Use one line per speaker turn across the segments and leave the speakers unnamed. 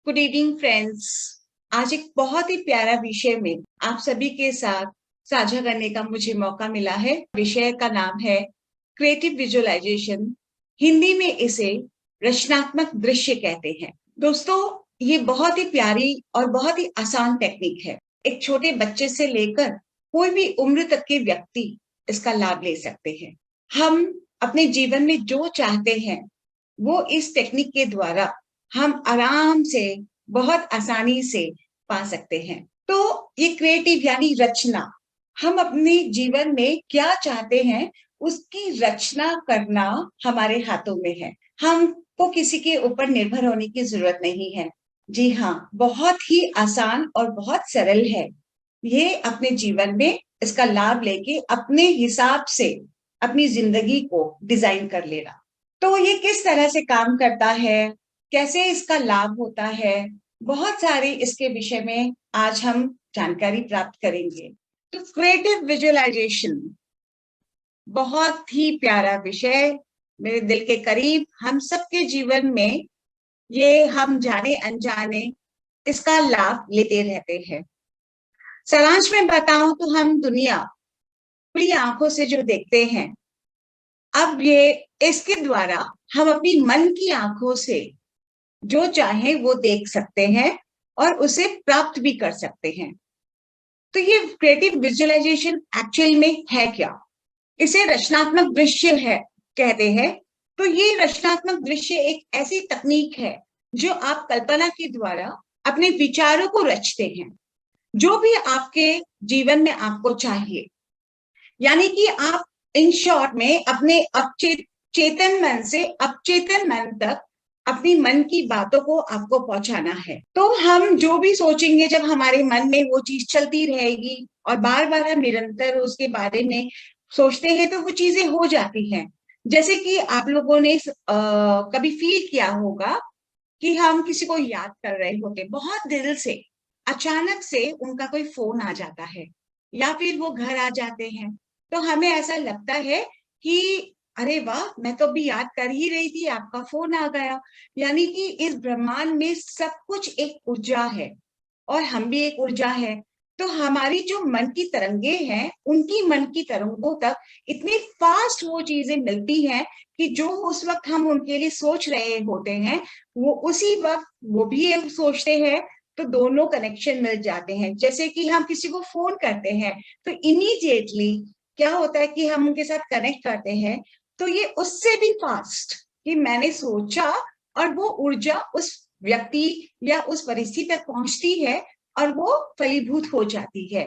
Good evening friends. आज एक बहुत ही प्यारा विषय में आप सभी के साथ साझा करने का मुझे मौका मिला है। विषय का नाम है क्रिएटिव विजुअलाइजेशन। हिंदी में इसे रचनात्मक दृश्य कहते हैं। दोस्तों, ये बहुत ही प्यारी और बहुत ही आसान टेक्निक है। एक छोटे बच्चे से लेकर कोई भी उम्र तक के व्यक्ति इसका लाभ ले सकते हैं। हम अपने जीवन में जो चाहते हैं वो इस टेक्निक के द्वारा हम आराम से बहुत आसानी से पा सकते हैं। तो ये क्रिएटिव यानी रचना, हम अपने जीवन में क्या चाहते हैं उसकी रचना करना हमारे हाथों में है। हमको किसी के ऊपर निर्भर होने की जरूरत नहीं है। जी हाँ, बहुत ही आसान और बहुत सरल है ये अपने जीवन में इसका लाभ लेके अपने हिसाब से अपनी जिंदगी को डिजाइन कर लेना। तो ये किस तरह से काम करता है, कैसे इसका लाभ होता है, बहुत सारे इसके विषय में आज हम जानकारी प्राप्त करेंगे। तो क्रिएटिव विजुअलाइजेशन बहुत ही प्यारा विषय, मेरे दिल के करीब। हम सबके जीवन में ये हम जाने अनजाने इसका लाभ लेते रहते हैं। सारांश में बताऊं तो हम दुनिया खुली आंखों से जो देखते हैं, अब ये इसके द्वारा हम अपनी मन की आंखों से जो चाहे वो देख सकते हैं और उसे प्राप्त भी कर सकते हैं। तो ये क्रिएटिव विजुअलाइजेशन एक्चुअल में है क्या? इसे रचनात्मक दृश्य है कहते हैं। तो ये रचनात्मक दृश्य एक ऐसी तकनीक है जो आप कल्पना के द्वारा अपने विचारों को रचते हैं, जो भी आपके जीवन में आपको चाहिए। यानी कि आप इन शॉर्ट में अपने चेतन मन से अवचेतन मन तक अपनी मन की बातों को आपको पहुंचाना है। तो हम जो भी सोचेंगे, जब हमारे मन में वो चीज चलती रहेगी और बार बार हम निरंतर उसके बारे में सोचते हैं तो वो चीजें हो जाती हैं। जैसे कि आप लोगों ने कभी फील किया होगा कि हम किसी को याद कर रहे होते बहुत दिल से, अचानक से उनका कोई फोन आ जाता है या फिर वो घर आ जाते हैं, तो हमें ऐसा लगता है कि अरे वाह, मैं तो अभी याद कर ही रही थी, आपका फोन आ गया। यानी कि इस ब्रह्मांड में सब कुछ एक ऊर्जा है और हम भी एक ऊर्जा है। तो हमारी जो मन की तरंगे हैं, उनकी मन की तरंगों तक इतनी फास्ट वो चीजें मिलती हैं कि जो उस वक्त हम उनके लिए सोच रहे होते हैं, वो उसी वक्त वो भी एक सोचते हैं, तो दोनों कनेक्शन मिल जाते हैं। जैसे कि हम किसी को फोन करते हैं तो इमीडिएटली क्या होता है कि हम उनके साथ कनेक्ट करते हैं, तो ये उससे भी फास्ट कि मैंने सोचा और वो ऊर्जा उस व्यक्ति या उस परिस्थिति तक पहुंचती है और वो फलीभूत हो जाती है।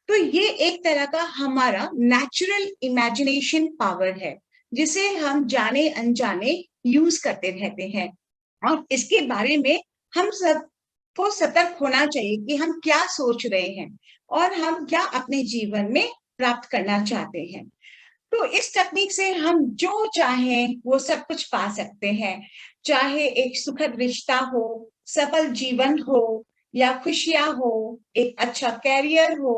तो ये एक तरह का हमारा नेचुरल इमेजिनेशन पावर है, जिसे हम जाने अनजाने यूज करते रहते हैं। और इसके बारे में हम सबको सतर्क होना चाहिए कि हम क्या सोच रहे हैं और हम क्या अपने जीवन में प्राप्त करना चाहते हैं। तो इस तकनीक से हम जो चाहें वो सब कुछ पा सकते हैं। चाहे एक सुखद रिश्ता हो, सफल जीवन हो, या खुशियां हो, एक अच्छा कैरियर हो,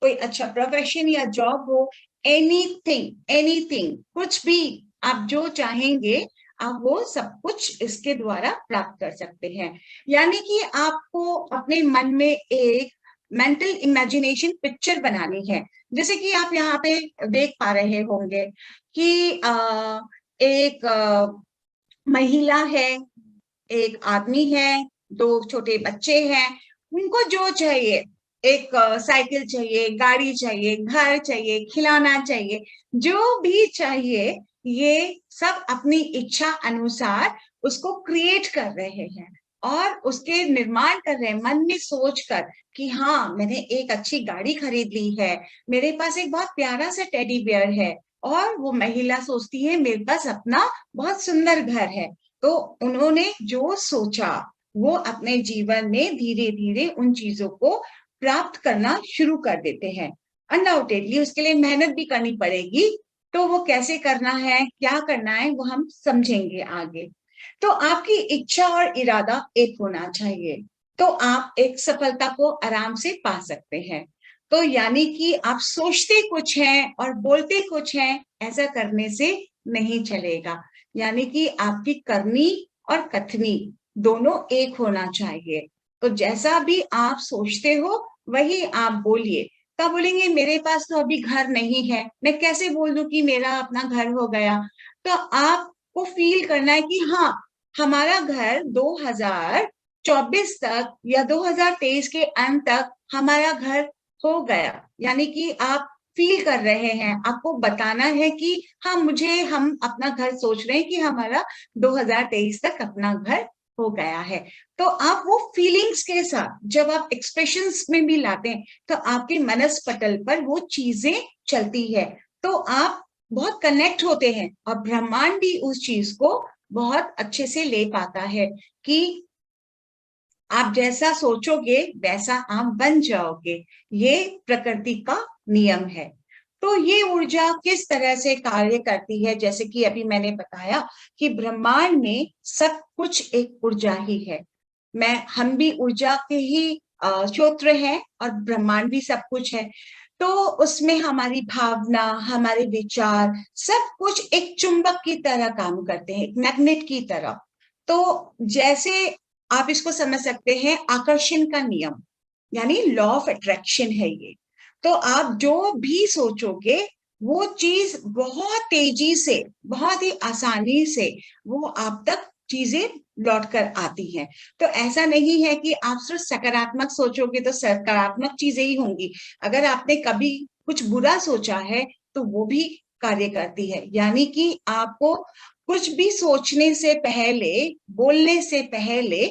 कोई अच्छा प्रोफेशन या जॉब हो, एनीथिंग एनीथिंग, कुछ भी आप जो चाहेंगे आप वो सब कुछ इसके द्वारा प्राप्त कर सकते हैं। यानी कि आपको अपने मन में एक मेंटल इमेजिनेशन पिक्चर बनानी है। जैसे कि आप यहाँ पे देख पा रहे होंगे कि एक महिला है, एक आदमी है, दो छोटे बच्चे हैं। उनको जो चाहिए, एक साइकिल चाहिए, गाड़ी चाहिए, घर चाहिए, खिलौना चाहिए, जो भी चाहिए, ये सब अपनी इच्छा अनुसार उसको क्रिएट कर रहे हैं और उसके निर्माण कर रहे हैं मन में सोचकर कि हाँ, मैंने एक अच्छी गाड़ी खरीद ली है, मेरे पास एक बहुत प्यारा सा टेडी बियर है। और वो महिला सोचती है मेरे पास अपना बहुत सुंदर घर है। तो उन्होंने जो सोचा वो अपने जीवन में धीरे धीरे उन चीजों को प्राप्त करना शुरू कर देते हैं। अनडाउटेडली उसके लिए मेहनत भी करनी पड़ेगी, तो वो कैसे करना है, क्या करना है, वो हम समझेंगे आगे। तो आपकी इच्छा और इरादा एक होना चाहिए, तो आप एक सफलता को आराम से पा सकते हैं। तो यानी कि आप सोचते कुछ हैं और बोलते कुछ हैं, ऐसा करने से नहीं चलेगा। यानी कि आपकी करनी और कथनी दोनों एक होना चाहिए। तो जैसा भी आप सोचते हो वही आप बोलिए। कब बोलेंगे मेरे पास तो अभी घर नहीं है, मैं कैसे बोल दूं कि मेरा अपना घर हो गया। तो आपको फील करना है कि हाँ, हमारा घर 2024 तक या 2023 के अंत तक हमारा घर हो गया। यानी कि आप फील कर रहे हैं, आपको बताना है कि हाँ, हम अपना घर सोच रहे हैं कि हमारा 2023 तक अपना घर हो गया है। तो आप वो फीलिंग्स के साथ जब आप एक्सप्रेशंस में भी लाते हैं तो आपके मनस पटल पर वो चीजें चलती है, तो आप बहुत कनेक्ट होते हैं और ब्रह्मांड भी उस चीज को बहुत अच्छे से ले पाता है कि आप जैसा सोचोगे वैसा आप बन जाओगे। ये प्रकृति का नियम है। तो ये ऊर्जा किस तरह से कार्य करती है, जैसे कि अभी मैंने बताया कि ब्रह्मांड में सब कुछ एक ऊर्जा ही है। हम भी ऊर्जा के ही स्रोत हैं और ब्रह्मांड भी सब कुछ है। तो उसमें हमारी भावना, हमारे विचार, सब कुछ एक चुंबक की तरह काम करते हैं, एक मैग्नेट की तरह। तो जैसे आप इसको समझ सकते हैं आकर्षण का नियम, यानी लॉ ऑफ अट्रैक्शन है ये। तो आप जो भी सोचोगे वो चीज बहुत तेजी से, बहुत ही आसानी से वो आप तक चीजें लौट कर आती हैं। तो ऐसा नहीं है कि आप सिर्फ सकारात्मक सोचोगे तो सकारात्मक चीजें ही होंगी। अगर आपने कभी कुछ बुरा सोचा है तो वो भी कार्य करती है। यानी कि आपको कुछ भी सोचने से पहले, बोलने से पहले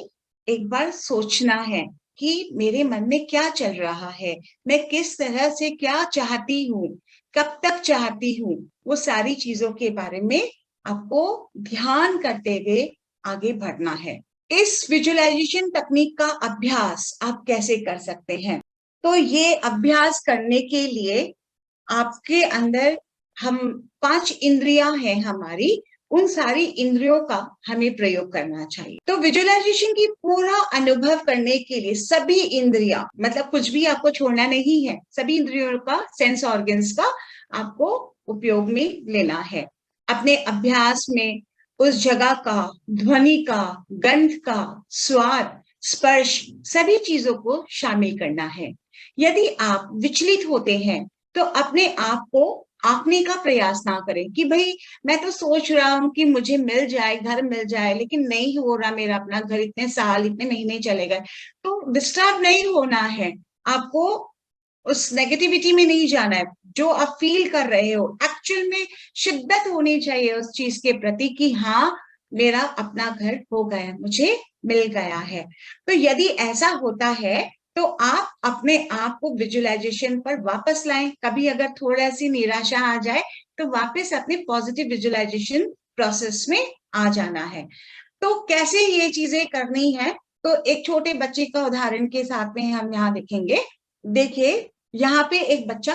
एक बार सोचना है कि मेरे मन में क्या चल रहा है, मैं किस तरह से क्या चाहती हूँ, कब तक चाहती हूँ, वो सारी चीजों के बारे में आपको ध्यान करते हुए आगे बढ़ना है। इस विजुअलाइजेशन तकनीक का अभ्यास आप कैसे कर सकते हैं? तो ये अभ्यास करने के लिए आपके अंदर, हम 5 इंद्रियां हैं हमारी, उन सारी इंद्रियों का हमें प्रयोग करना चाहिए। तो विजुअलाइजेशन की पूरा अनुभव करने के लिए सभी इंद्रियां, मतलब कुछ भी आपको छोड़ना नहीं है, सभी इंद्रियों का, सेंस ऑर्गन्स का आपको उपयोग में लेना है। अपने अभ्यास में उस जगह का, ध्वनि का, गंध का, स्वाद, स्पर्श, सभी चीजों को शामिल करना है। यदि आप विचलित होते हैं तो अपने आप को आंकने का प्रयास ना करें कि भाई मैं तो सोच रहा हूं कि मुझे मिल जाए, घर मिल जाए, लेकिन नहीं हो रहा मेरा अपना घर, इतने साल, इतने महीने चले गए। तो डिस्टर्ब नहीं होना है, आपको उस नेगेटिविटी में नहीं जाना है। जो आप फील कर रहे हो एक्चुअल में शिद्दत होनी चाहिए उस चीज के प्रति कि हाँ, मेरा अपना घर हो गया, मुझे मिल गया है। तो यदि ऐसा होता है तो आप अपने आप को विजुअलाइजेशन पर वापस लाएं। कभी अगर थोड़ा सी निराशा आ जाए तो वापस अपने पॉजिटिव विजुअलाइजेशन प्रोसेस में आ जाना है। तो कैसे ये चीजें करनी है, तो एक छोटे बच्चे का उदाहरण के साथ में हम यहाँ देखेंगे। देखिए, यहाँ पे एक बच्चा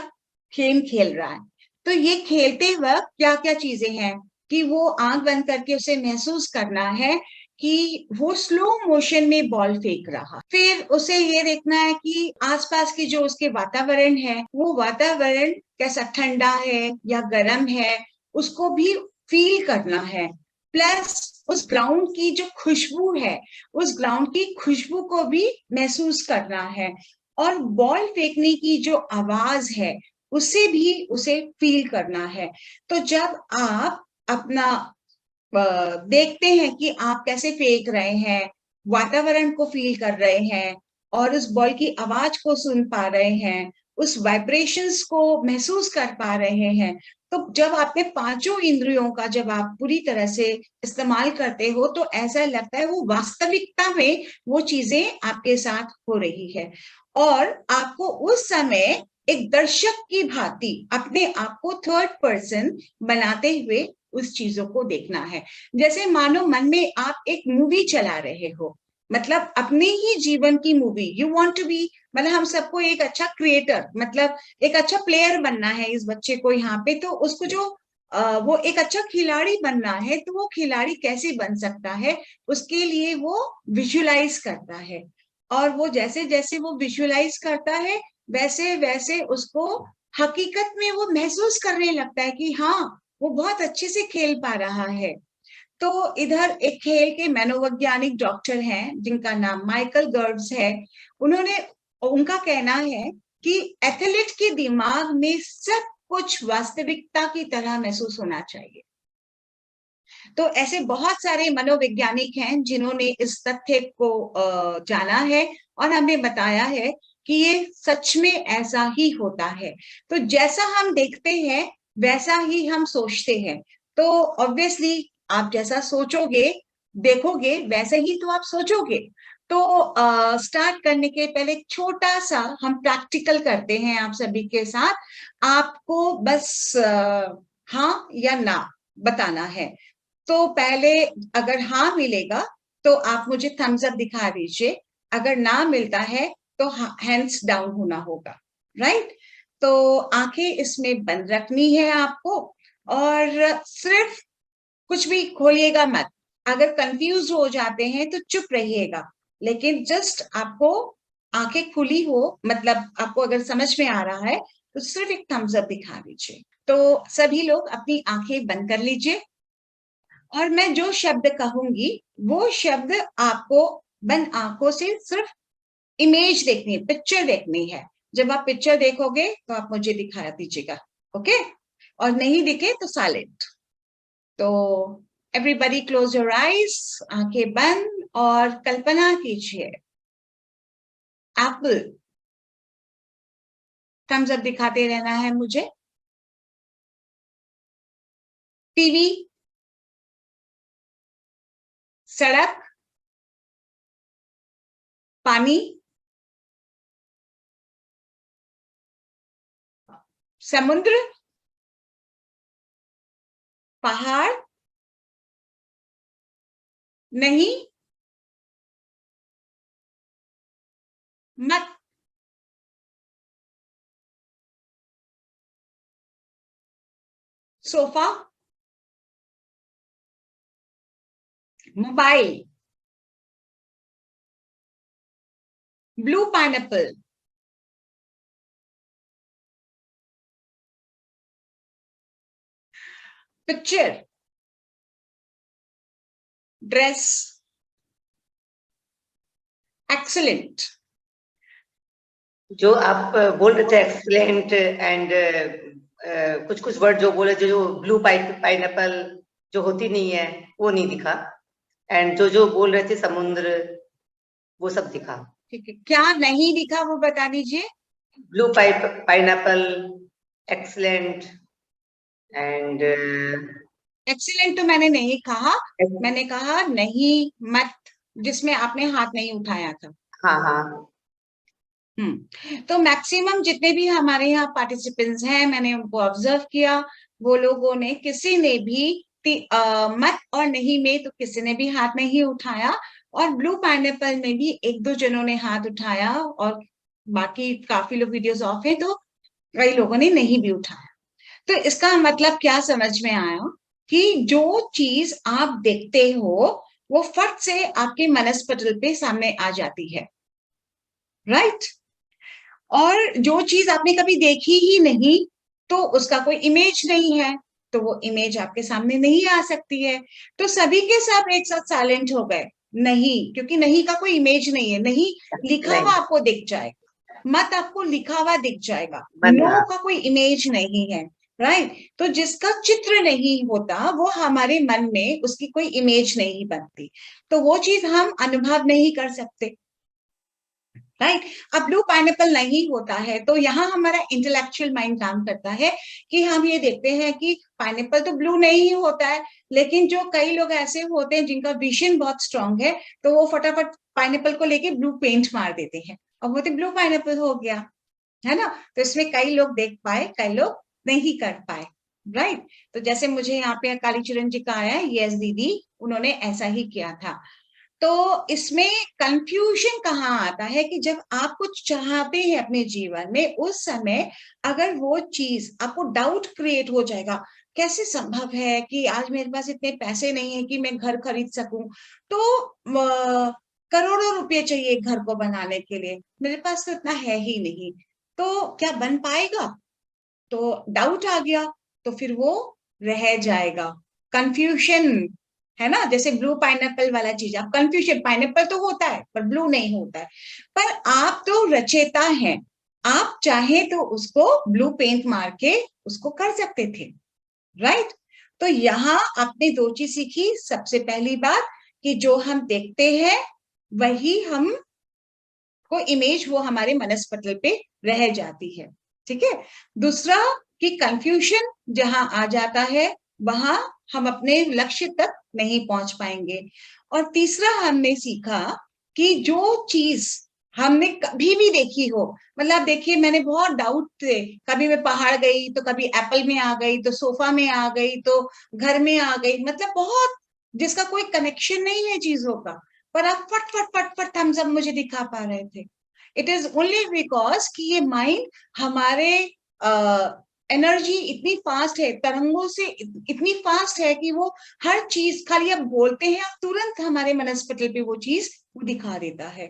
गेम खेल रहा है। तो ये खेलते वक्त क्या क्या चीजें हैं कि वो आंख बंद करके उसे महसूस करना है कि वो स्लो मोशन में बॉल फेंक रहा। फिर उसे ये देखना है कि आसपास की जो उसके वातावरण है, वो वातावरण कैसा, ठंडा है या गर्म है, उसको भी फील करना है। प्लस उस ग्राउंड की जो खुशबू है, उस ग्राउंड की खुशबू को भी महसूस करना है। और बॉल फेंकने की जो आवाज है उसे भी उसे फील करना है। तो जब आप अपना देखते हैं कि आप कैसे फेंक रहे हैं, वातावरण को फील कर रहे हैं और उस बॉल की आवाज को सुन पा रहे हैं, उस वाइब्रेशंस को महसूस कर पा रहे हैं, तो जब आपके पांचों इंद्रियों का जब आप पूरी तरह से इस्तेमाल करते हो तो ऐसा लगता है वो वास्तविकता में वो चीजें आपके साथ हो रही है। और आपको उस समय एक दर्शक की भांति अपने आप को थर्ड पर्सन बनाते हुए उस चीजों को देखना है। जैसे मानो मन में आप एक मूवी चला रहे हो, मतलब अपने ही जीवन की movie. You want to be, मतलब हम सबको एक अच्छा क्रिएटर, मतलब एक अच्छा प्लेयर बनना है इस बच्चे को यहाँ पे। तो उसको जो वो एक अच्छा खिलाड़ी बनना है, तो वो खिलाड़ी कैसे बन सकता है, उसके लिए वो विजुअलाइज करता है। और वो जैसे जैसे वो विजुअलाइज करता है वैसे वैसे उसको हकीकत में वो महसूस करने लगता है कि हाँ, वो बहुत अच्छे से खेल पा रहा है। तो इधर एक खेल के मनोवैज्ञानिक डॉक्टर हैं जिनका नाम माइकल गर्व्स है। उनका कहना है कि एथलीट के दिमाग में सब कुछ वास्तविकता की तरह महसूस होना चाहिए। तो ऐसे बहुत सारे मनोवैज्ञानिक हैं जिन्होंने इस तथ्य को जाना है और हमें बताया है कि ये सच में ऐसा ही होता है। तो जैसा हम देखते हैं वैसा ही हम सोचते हैं। तो ऑब्वियसली आप जैसा सोचोगे देखोगे वैसे ही तो आप सोचोगे। तो स्टार्ट करने के पहले एक छोटा सा हम प्रैक्टिकल करते हैं आप सभी के साथ। आपको बस हाँ या ना बताना है। तो पहले अगर हाँ मिलेगा तो आप मुझे थम्स अप दिखा दीजिए, अगर ना मिलता है तो हैंड्स डाउन होना होगा। राइट? तो आंखें इसमें बंद रखनी है आपको और सिर्फ कुछ भी खोलिएगा मत। अगर कंफ्यूज हो जाते हैं तो चुप रहिएगा, लेकिन जस्ट आपको आंखें खुली हो, मतलब आपको अगर समझ में आ रहा है तो सिर्फ एक थम्स अप दिखा दीजिए। तो सभी लोग अपनी आंखें बंद कर लीजिए और मैं जो शब्द कहूंगी वो शब्द आपको बंद आंखों से सिर्फ इमेज देखनी है, पिक्चर देखनी है। जब आप पिक्चर देखोगे तो आप मुझे दिखा दीजिएगा, ओके? और नहीं दिखे तो साइलेंट। तो एवरीबडी क्लोज योर आईज, आंखें बंद और कल्पना कीजिए एप्पल। थम्स अप दिखाते रहना है मुझे। टीवी, सड़क, पानी, समुद्र, पहाड़, नहीं, मत, sofa, mobile, blue pineapple, picture, dress, excellent.
जो आप बोल रहे थे एक्सलेंट एंड कुछ कुछ वर्ड जो बोले, जो ब्लू पाइनएप्पल जो होती नहीं है वो नहीं दिखा, एंड जो बोल रहे थे समुद्र वो सब दिखा।
ठीक है, क्या नहीं दिखा वो बता दीजिए।
Blue pineapple, excellent and
excellent तो मैंने नहीं कहा, मैंने कहा नहीं मत, जिसमें आपने हाथ नहीं उठाया था।
हाँ हाँ।
तो मैक्सिमम जितने भी हमारे यहाँ पार्टिसिपेंट्स हैं, मैंने उनको ऑब्जर्व किया, वो लोगों ने किसी ने भी मत और नहीं में तो किसी ने भी हाथ नहीं उठाया, और ब्लू पाइनएप्पल में भी एक दो जनों ने हाथ उठाया, और बाकी काफी लोग वीडियोस ऑफ है तो कई लोगों ने नहीं भी उठाया। तो इसका मतलब क्या समझ में आया कि जो चीज आप देखते हो वो फट से आपके मनस्पटल पे सामने आ जाती है। राइट? और जो चीज आपने कभी देखी ही नहीं तो उसका कोई इमेज नहीं है, तो वो इमेज आपके सामने नहीं आ सकती है। तो सभी के सब एक साथ साइलेंट हो गए, नहीं, क्योंकि नहीं का कोई इमेज नहीं है। नहीं लिखा हुआ आपको दिख जाएगा, मत आपको लिखा हुआ दिख जाएगा, नो का कोई इमेज नहीं है। राइट? तो जिसका चित्र नहीं होता वो हमारे मन में उसकी कोई इमेज नहीं बनती, तो वो चीज हम अनुभव नहीं कर सकते। राइट? अब ब्लू पाइनएप्पल नहीं होता है तो यहाँ हमारा इंटेलेक्चुअल माइंड काम करता है कि हम ये देखते हैं कि पाइनएप्पल तो ब्लू नहीं होता है, लेकिन जो कई लोग ऐसे होते हैं जिनका विजन बहुत स्ट्रांग है तो वो फटाफट पाइनएप्पल को लेके ब्लू पेंट मार देते हैं और वो तो ब्लू पाइनएप्पल हो गया, है ना? तो इसमें कई लोग देख पाए, कई लोग नहीं कर पाए। राइट? तो जैसे मुझे यहाँ पे कालीचरण जी का आया, यस दीदी, उन्होंने ऐसा ही किया था। तो इसमें कंफ्यूजन कहाँ आता है कि जब आप कुछ चाहते हैं अपने जीवन में, उस समय अगर वो चीज आपको डाउट क्रिएट हो जाएगा, कैसे संभव है कि आज मेरे पास इतने पैसे नहीं है कि मैं घर खरीद सकूं, तो करोड़ों रुपए चाहिए घर को बनाने के लिए, मेरे पास तो इतना है ही नहीं, तो क्या बन पाएगा? तो डाउट आ गया, तो फिर वो रह जाएगा, कंफ्यूजन है ना, जैसे ब्लू पाइनएप्पल वाला चीज, आप कंफ्यूजन, पाइनएप्पल तो होता है पर ब्लू नहीं होता है। पर आप तो रचेता हैं, आप चाहे तो उसको ब्लू पेंट मार के उसको कर सकते थे, राइट। तो यहाँ आपने दो चीज सीखी। सबसे पहली बात कि जो हम देखते हैं वही हम को इमेज वो हमारे मनस्पटल पे रह जाती है, ठीक है। दूसरा कि कंफ्यूजन जहां आ जाता है वहां हम अपने लक्ष्य तक नहीं पहुंच पाएंगे। और तीसरा हमने सीखा कि जो चीज हमने कभी भी देखी हो, मतलब देखिए मैंने बहुत डाउट थे, कभी मैं पहाड़ गई तो कभी एप्पल में आ गई, तो सोफा में आ गई, तो घर में आ गई, मतलब बहुत जिसका कोई कनेक्शन नहीं है चीजों का, पर आप फट फट फट फट थम्स अप मुझे दिखा पा रहे थे। इट इज ओनली बिकॉज कि ये माइंड हमारे एनर्जी इतनी फास्ट है, तरंगों से इतनी फास्ट है कि वो हर चीज खाली आप बोलते हैं और तुरंत हमारे मनस्पटल पे वो चीज दिखा देता है।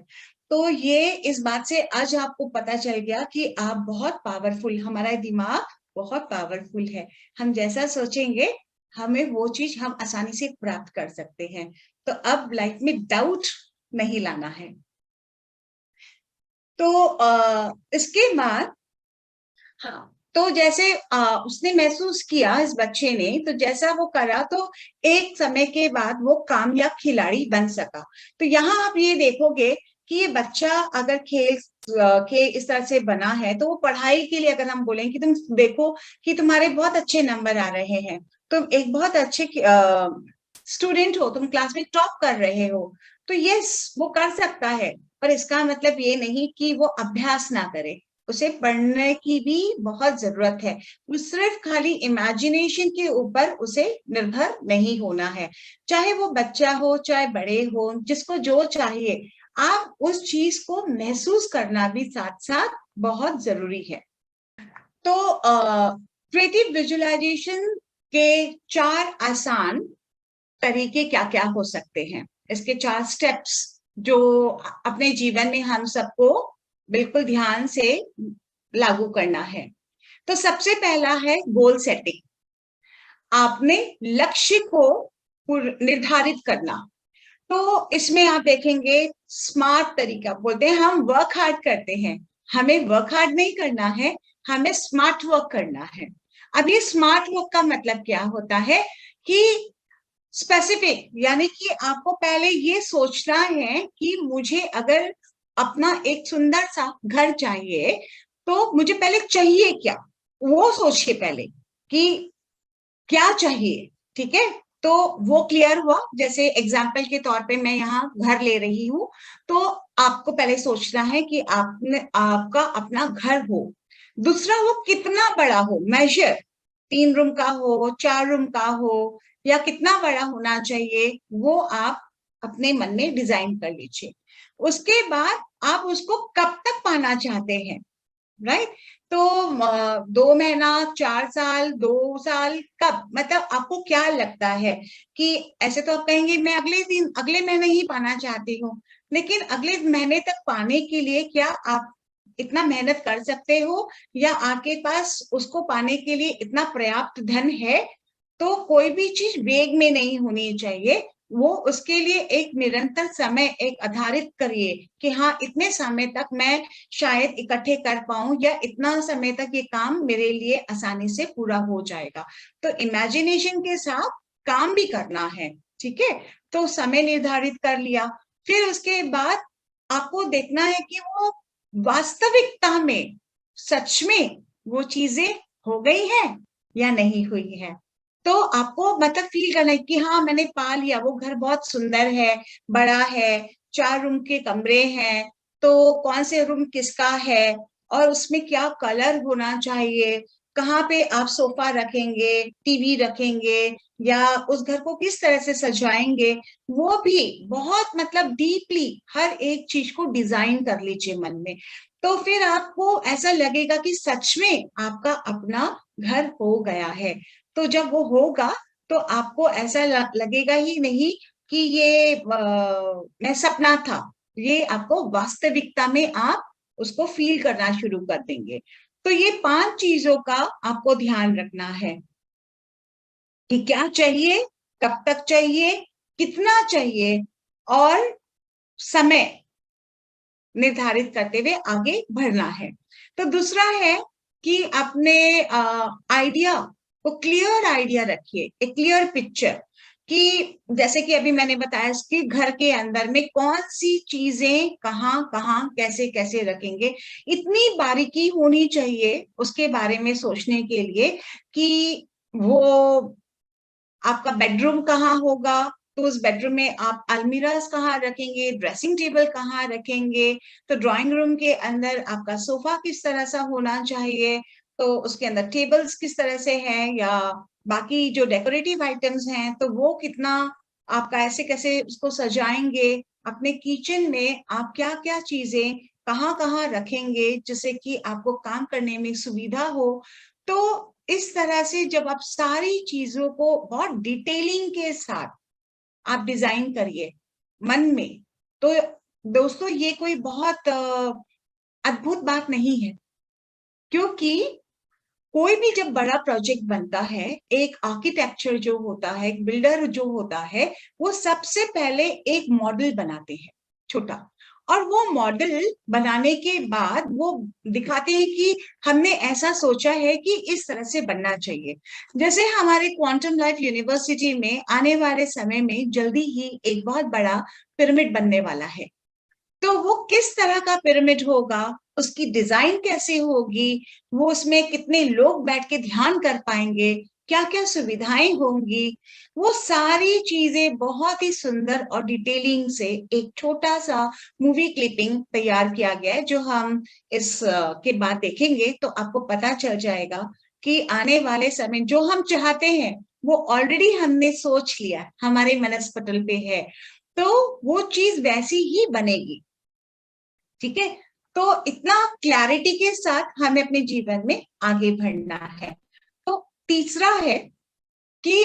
तो ये इस बात से आज आपको पता चल गया कि आप बहुत पावरफुल, हमारा दिमाग बहुत पावरफुल है। हम जैसा सोचेंगे हमें वो चीज हम आसानी से प्राप्त कर सकते हैं। तो अब लाइफ में डाउट नहीं लाना है। तो इसके बाद, हाँ, तो जैसे उसने महसूस किया इस बच्चे ने, तो जैसा वो करा तो एक समय के बाद वो कामयाब खिलाड़ी बन सका। तो यहाँ आप ये देखोगे कि ये बच्चा अगर खेल इस तरह से बना है, तो वो पढ़ाई के लिए अगर हम बोलें कि तुम देखो कि तुम्हारे बहुत अच्छे नंबर आ रहे हैं, तुम एक बहुत अच्छे स्टूडेंट हो, तुम क्लास में टॉप कर रहे हो, तो यस वो कर सकता है। पर इसका मतलब ये नहीं कि वो अभ्यास ना करे, उसे पढ़ने की भी बहुत जरूरत है। वो सिर्फ खाली इमेजिनेशन के ऊपर उसे निर्भर नहीं होना है। चाहे वो बच्चा हो चाहे बड़े हो, जिसको जो चाहिए, आप उस चीज को महसूस करना भी साथ साथ बहुत जरूरी है। तो क्रिएटिव विजुअलाइजेशन के 4 आसान तरीके क्या क्या हो सकते हैं, इसके 4 स्टेप्स जो अपने जीवन में हम सबको बिल्कुल ध्यान से लागू करना है। तो सबसे पहला है गोल सेटिंग। आपने लक्ष्य को निर्धारित करना। तो इसमें आप देखेंगे स्मार्ट तरीका बोलते हैं, हम वर्क हार्ड करते हैं, हमें वर्क हार्ड नहीं करना है, हमें स्मार्ट वर्क करना है। अब ये स्मार्ट वर्क का मतलब क्या होता है कि स्पेसिफिक, यानी कि आपको पहले ये सोचना है कि मुझे अगर अपना एक सुंदर सा घर चाहिए तो मुझे पहले चाहिए क्या, वो सोचिए पहले कि क्या चाहिए, ठीक है। तो वो क्लियर हुआ। जैसे एग्जाम्पल के तौर पे मैं यहाँ घर ले रही हूँ, तो आपको पहले सोचना है कि आपका अपना घर हो। दूसरा, वो कितना बड़ा हो, मेजर, 3 रूम का हो, 4 रूम का हो, या कितना बड़ा होना चाहिए, वो आप अपने मन में डिजाइन कर लीजिए। उसके बाद आप उसको कब तक पाना चाहते हैं, राइट। तो 2 महीना, 4 साल, 2 साल, कब, मतलब आपको क्या लगता है कि ऐसे तो आप कहेंगे मैं अगले महीने ही पाना चाहती हूँ, लेकिन अगले महीने तक पाने के लिए क्या आप इतना मेहनत कर सकते हो, या आपके पास उसको पाने के लिए इतना पर्याप्त धन है। तो कोई भी चीज वेग में नहीं होनी चाहिए, वो उसके लिए एक निरंतर समय एक आधारित करिए कि हाँ इतने समय तक मैं शायद इकट्ठे कर पाऊं, या इतना समय तक ये काम मेरे लिए आसानी से पूरा हो जाएगा। तो इमेजिनेशन के साथ काम भी करना है, ठीक है। तो समय निर्धारित कर लिया, फिर उसके बाद आपको देखना है कि वो वास्तविकता में सच में वो चीजें हो गई है या नहीं हुई है। तो आपको मतलब फील करना है कि हाँ मैंने पा लिया, वो घर बहुत सुंदर है, बड़ा है, 4 रूम के कमरे हैं, तो कौन से रूम किसका है, और उसमें क्या कलर होना चाहिए, कहाँ पे आप सोफा रखेंगे, टीवी रखेंगे, या उस घर को किस तरह से सजाएंगे, वो भी बहुत मतलब डीपली हर एक चीज को डिजाइन कर लीजिए मन में। तो फिर आपको ऐसा लगेगा कि सच में आपका अपना घर हो गया है। तो जब वो होगा तो आपको ऐसा लगेगा ही नहीं कि ये मैं सपना था, ये आपको वास्तविकता में आप उसको फील करना शुरू कर देंगे। तो ये 5 चीजों का आपको ध्यान रखना है कि क्या चाहिए, कब तक चाहिए, कितना चाहिए और समय निर्धारित करते हुए आगे बढ़ना है। तो दूसरा है कि अपने आइडिया को क्लियर आइडिया रखिए, एक क्लियर पिक्चर, कि जैसे कि अभी मैंने बताया कि घर के अंदर में कौन सी चीजें कहाँ कहाँ कैसे कैसे रखेंगे, इतनी बारीकी होनी चाहिए उसके बारे में सोचने के लिए कि वो आपका बेडरूम कहाँ होगा, तो उस बेडरूम में आप अलमीराज कहाँ रखेंगे, ड्रेसिंग टेबल कहाँ रखेंगे, तो ड्राइंग रूम के अंदर आपका सोफा किस तरह सा होना चाहिए, तो उसके अंदर टेबल्स किस तरह से हैं, या बाकी जो डेकोरेटिव आइटम्स हैं तो वो कितना आपका ऐसे कैसे उसको सजाएंगे, अपने किचन में आप क्या क्या चीजें कहाँ कहाँ रखेंगे जिससे कि आपको काम करने में सुविधा हो। तो इस तरह से जब आप सारी चीजों को बहुत डिटेलिंग के साथ आप डिजाइन करिए मन में, तो दोस्तों ये कोई बहुत अद्भुत बात नहीं है, क्योंकि कोई भी जब बड़ा प्रोजेक्ट बनता है, एक आर्किटेक्चर जो होता है, एक बिल्डर जो होता है, वो सबसे पहले एक मॉडल बनाते हैं छोटा, और वो मॉडल बनाने के बाद वो दिखाते हैं कि हमने ऐसा सोचा है कि इस तरह से बनना चाहिए। जैसे हमारे क्वांटम लाइफ यूनिवर्सिटी में आने वाले समय में जल्दी ही एक बहुत बड़ा पिरामिड बनने वाला है। तो वो किस तरह का पिरामिड होगा, उसकी डिजाइन कैसे होगी, वो उसमें कितने लोग बैठ के ध्यान कर पाएंगे, क्या क्या सुविधाएं होंगी, वो सारी चीजें बहुत ही सुंदर और डिटेलिंग से एक छोटा सा मूवी क्लिपिंग तैयार किया गया है, जो हम इस के बाद देखेंगे तो आपको पता चल जाएगा कि आने वाले समय जो हम चाहते हैं वो ऑलरेडी हमने सोच लिया, हमारे मनस्पटल पे है, तो वो चीज वैसी ही बनेगी। ठीक है, तो इतना क्लैरिटी के साथ हमें अपने जीवन में आगे बढ़ना है। तो तीसरा है कि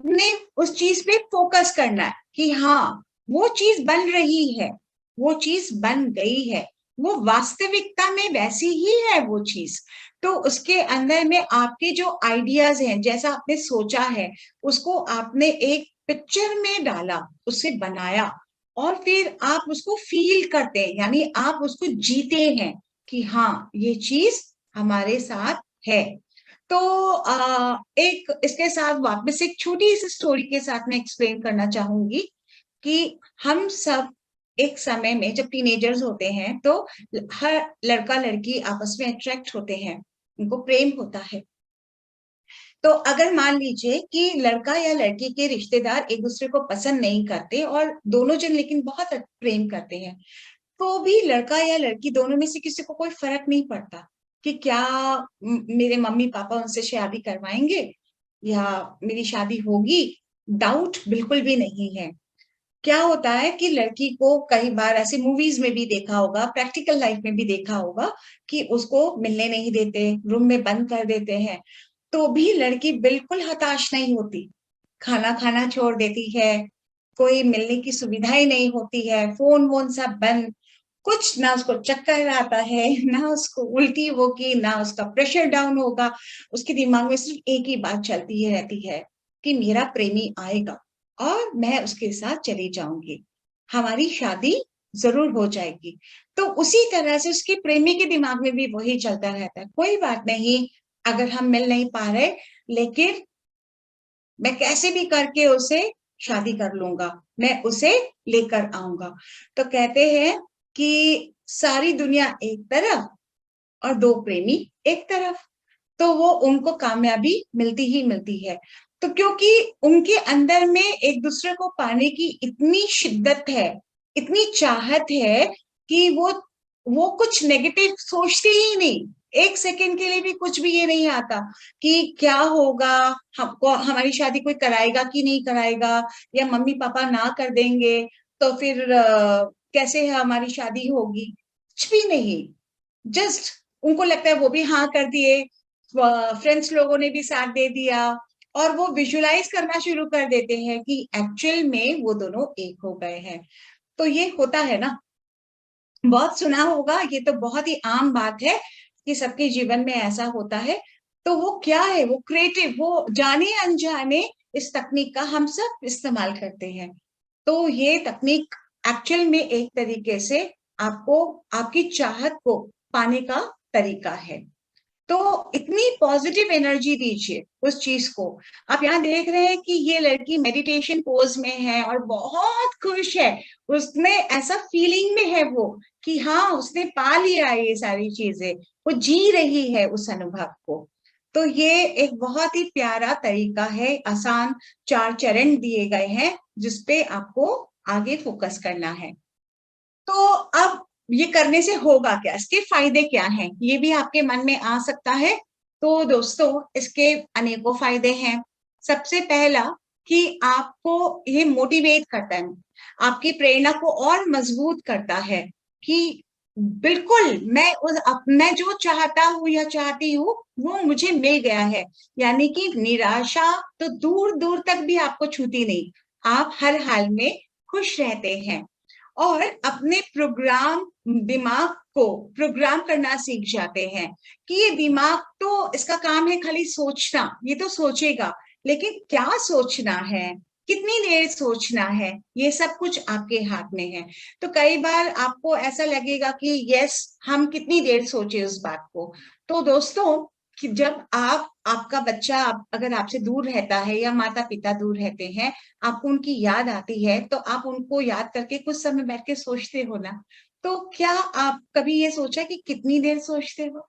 ने उस चीज पे फोकस करना है कि हाँ वो चीज बन रही है, वो चीज बन गई है, वो वास्तविकता में वैसी ही है वो चीज। तो उसके अंदर में आपके जो आइडियाज हैं, जैसा आपने सोचा है, उसको आपने एक पिक्चर में डाला, उसे बनाया, और फिर आप उसको फील करते हैं, यानी आप उसको जीते हैं कि हाँ ये चीज हमारे साथ है। तो एक इसके साथ वापस एक छोटी सी स्टोरी के साथ मैं एक्सप्लेन करना चाहूंगी कि हम सब एक समय में जब टीनेजर्स होते हैं तो हर लड़का लड़की आपस में अट्रैक्ट होते हैं, उनको प्रेम होता है। तो अगर मान लीजिए कि लड़का या लड़की के रिश्तेदार एक दूसरे को पसंद नहीं करते और दोनों जन लेकिन बहुत प्रेम करते हैं, तो भी लड़का या लड़की दोनों में से किसी को कोई फर्क नहीं पड़ता कि क्या मेरे मम्मी पापा उनसे शादी करवाएंगे या मेरी शादी होगी, डाउट बिल्कुल भी नहीं है। क्या होता है कि लड़की को कई बार ऐसे मूवीज में भी देखा होगा, प्रैक्टिकल लाइफ में भी देखा होगा कि उसको मिलने नहीं देते, रूम में बंद कर देते हैं, तो भी लड़की बिल्कुल हताश नहीं होती, खाना खाना छोड़ देती है, कोई मिलने की सुविधा ही नहीं होती है, फोन वोन सब बंद, कुछ ना उसको चक्कर आता है, ना उसको उल्टी होगी, ना उसका प्रेशर डाउन होगा, उसके दिमाग में सिर्फ एक ही बात चलती ही रहती है कि मेरा प्रेमी आएगा और मैं उसके साथ चली जाऊंगी, हमारी शादी जरूर हो जाएगी। तो उसी तरह से उसके प्रेमी के दिमाग में भी वही चलता रहता है, कोई बात नहीं अगर हम मिल नहीं पा रहे, लेकिन मैं कैसे भी करके उसे शादी कर लूंगा, मैं उसे लेकर आऊंगा। तो कहते हैं कि सारी दुनिया एक तरफ और दो प्रेमी एक तरफ, तो वो उनको कामयाबी मिलती ही मिलती है। तो क्योंकि उनके अंदर में एक दूसरे को पाने की इतनी शिद्दत है, इतनी चाहत है कि वो कुछ नेगेटिव सोचते ही नहीं, एक सेकंड के लिए भी कुछ भी ये नहीं आता कि क्या होगा, हमको हमारी शादी कोई कराएगा कि नहीं कराएगा, या मम्मी पापा ना कर देंगे तो फिर कैसे हमारी शादी होगी, कुछ भी नहीं। जस्ट उनको लगता है वो भी हाँ कर दिए, फ्रेंड्स लोगों ने भी साथ दे दिया, और वो विजुलाइज करना शुरू कर देते हैं कि एक्चुअल में वो दोनों एक हो गए हैं। तो ये होता है ना, बहुत सुना होगा, ये तो बहुत ही आम बात है कि सबके जीवन में ऐसा होता है। तो वो क्या है, वो क्रिएटिव, वो जाने अनजाने इस तकनीक का हम सब इस्तेमाल करते हैं। तो ये तकनीक एक्चुअल में एक तरीके से आपको आपकी चाहत को पाने का तरीका है। तो इतनी पॉजिटिव एनर्जी दीजिए उस चीज को। आप यहाँ देख रहे हैं कि ये लड़की मेडिटेशन पोज में है और बहुत खुश है, उसमें ऐसा फीलिंग में है वो कि हाँ उसने पा लिया ये सारी चीजें, वो जी रही है उस अनुभव को। तो ये एक बहुत ही प्यारा तरीका है, आसान 4 चरण दिए गए हैं जिसपे आपको आगे फोकस करना है। तो अब ये करने से होगा क्या, इसके फायदे क्या हैं, ये भी आपके मन में आ सकता है। तो दोस्तों इसके अनेकों फायदे हैं। सबसे पहला कि आपको ये मोटिवेट करता है, आपकी प्रेरणा को और मजबूत करता है कि बिल्कुल मैं जो चाहता हूँ या चाहती हूँ वो मुझे मिल गया है। यानी कि निराशा तो दूर दूर तक भी आपको छूती नहीं, आप हर हाल में खुश रहते हैं और अपने दिमाग को प्रोग्राम करना सीख जाते हैं कि ये दिमाग तो इसका काम है खाली सोचना, ये तो सोचेगा, लेकिन क्या सोचना है, कितनी देर सोचना है, ये सब कुछ आपके हाथ में है। तो कई बार आपको ऐसा लगेगा कि यस हम कितनी देर सोचे उस बात को। तो दोस्तों कि जब आपका बच्चा अगर आपसे दूर रहता है या माता पिता दूर रहते हैं, आपको उनकी याद आती है, तो आप उनको याद करके कुछ समय बैठ के सोचते हो ना। तो क्या आप कभी ये सोचा कि कितनी देर सोचते हो?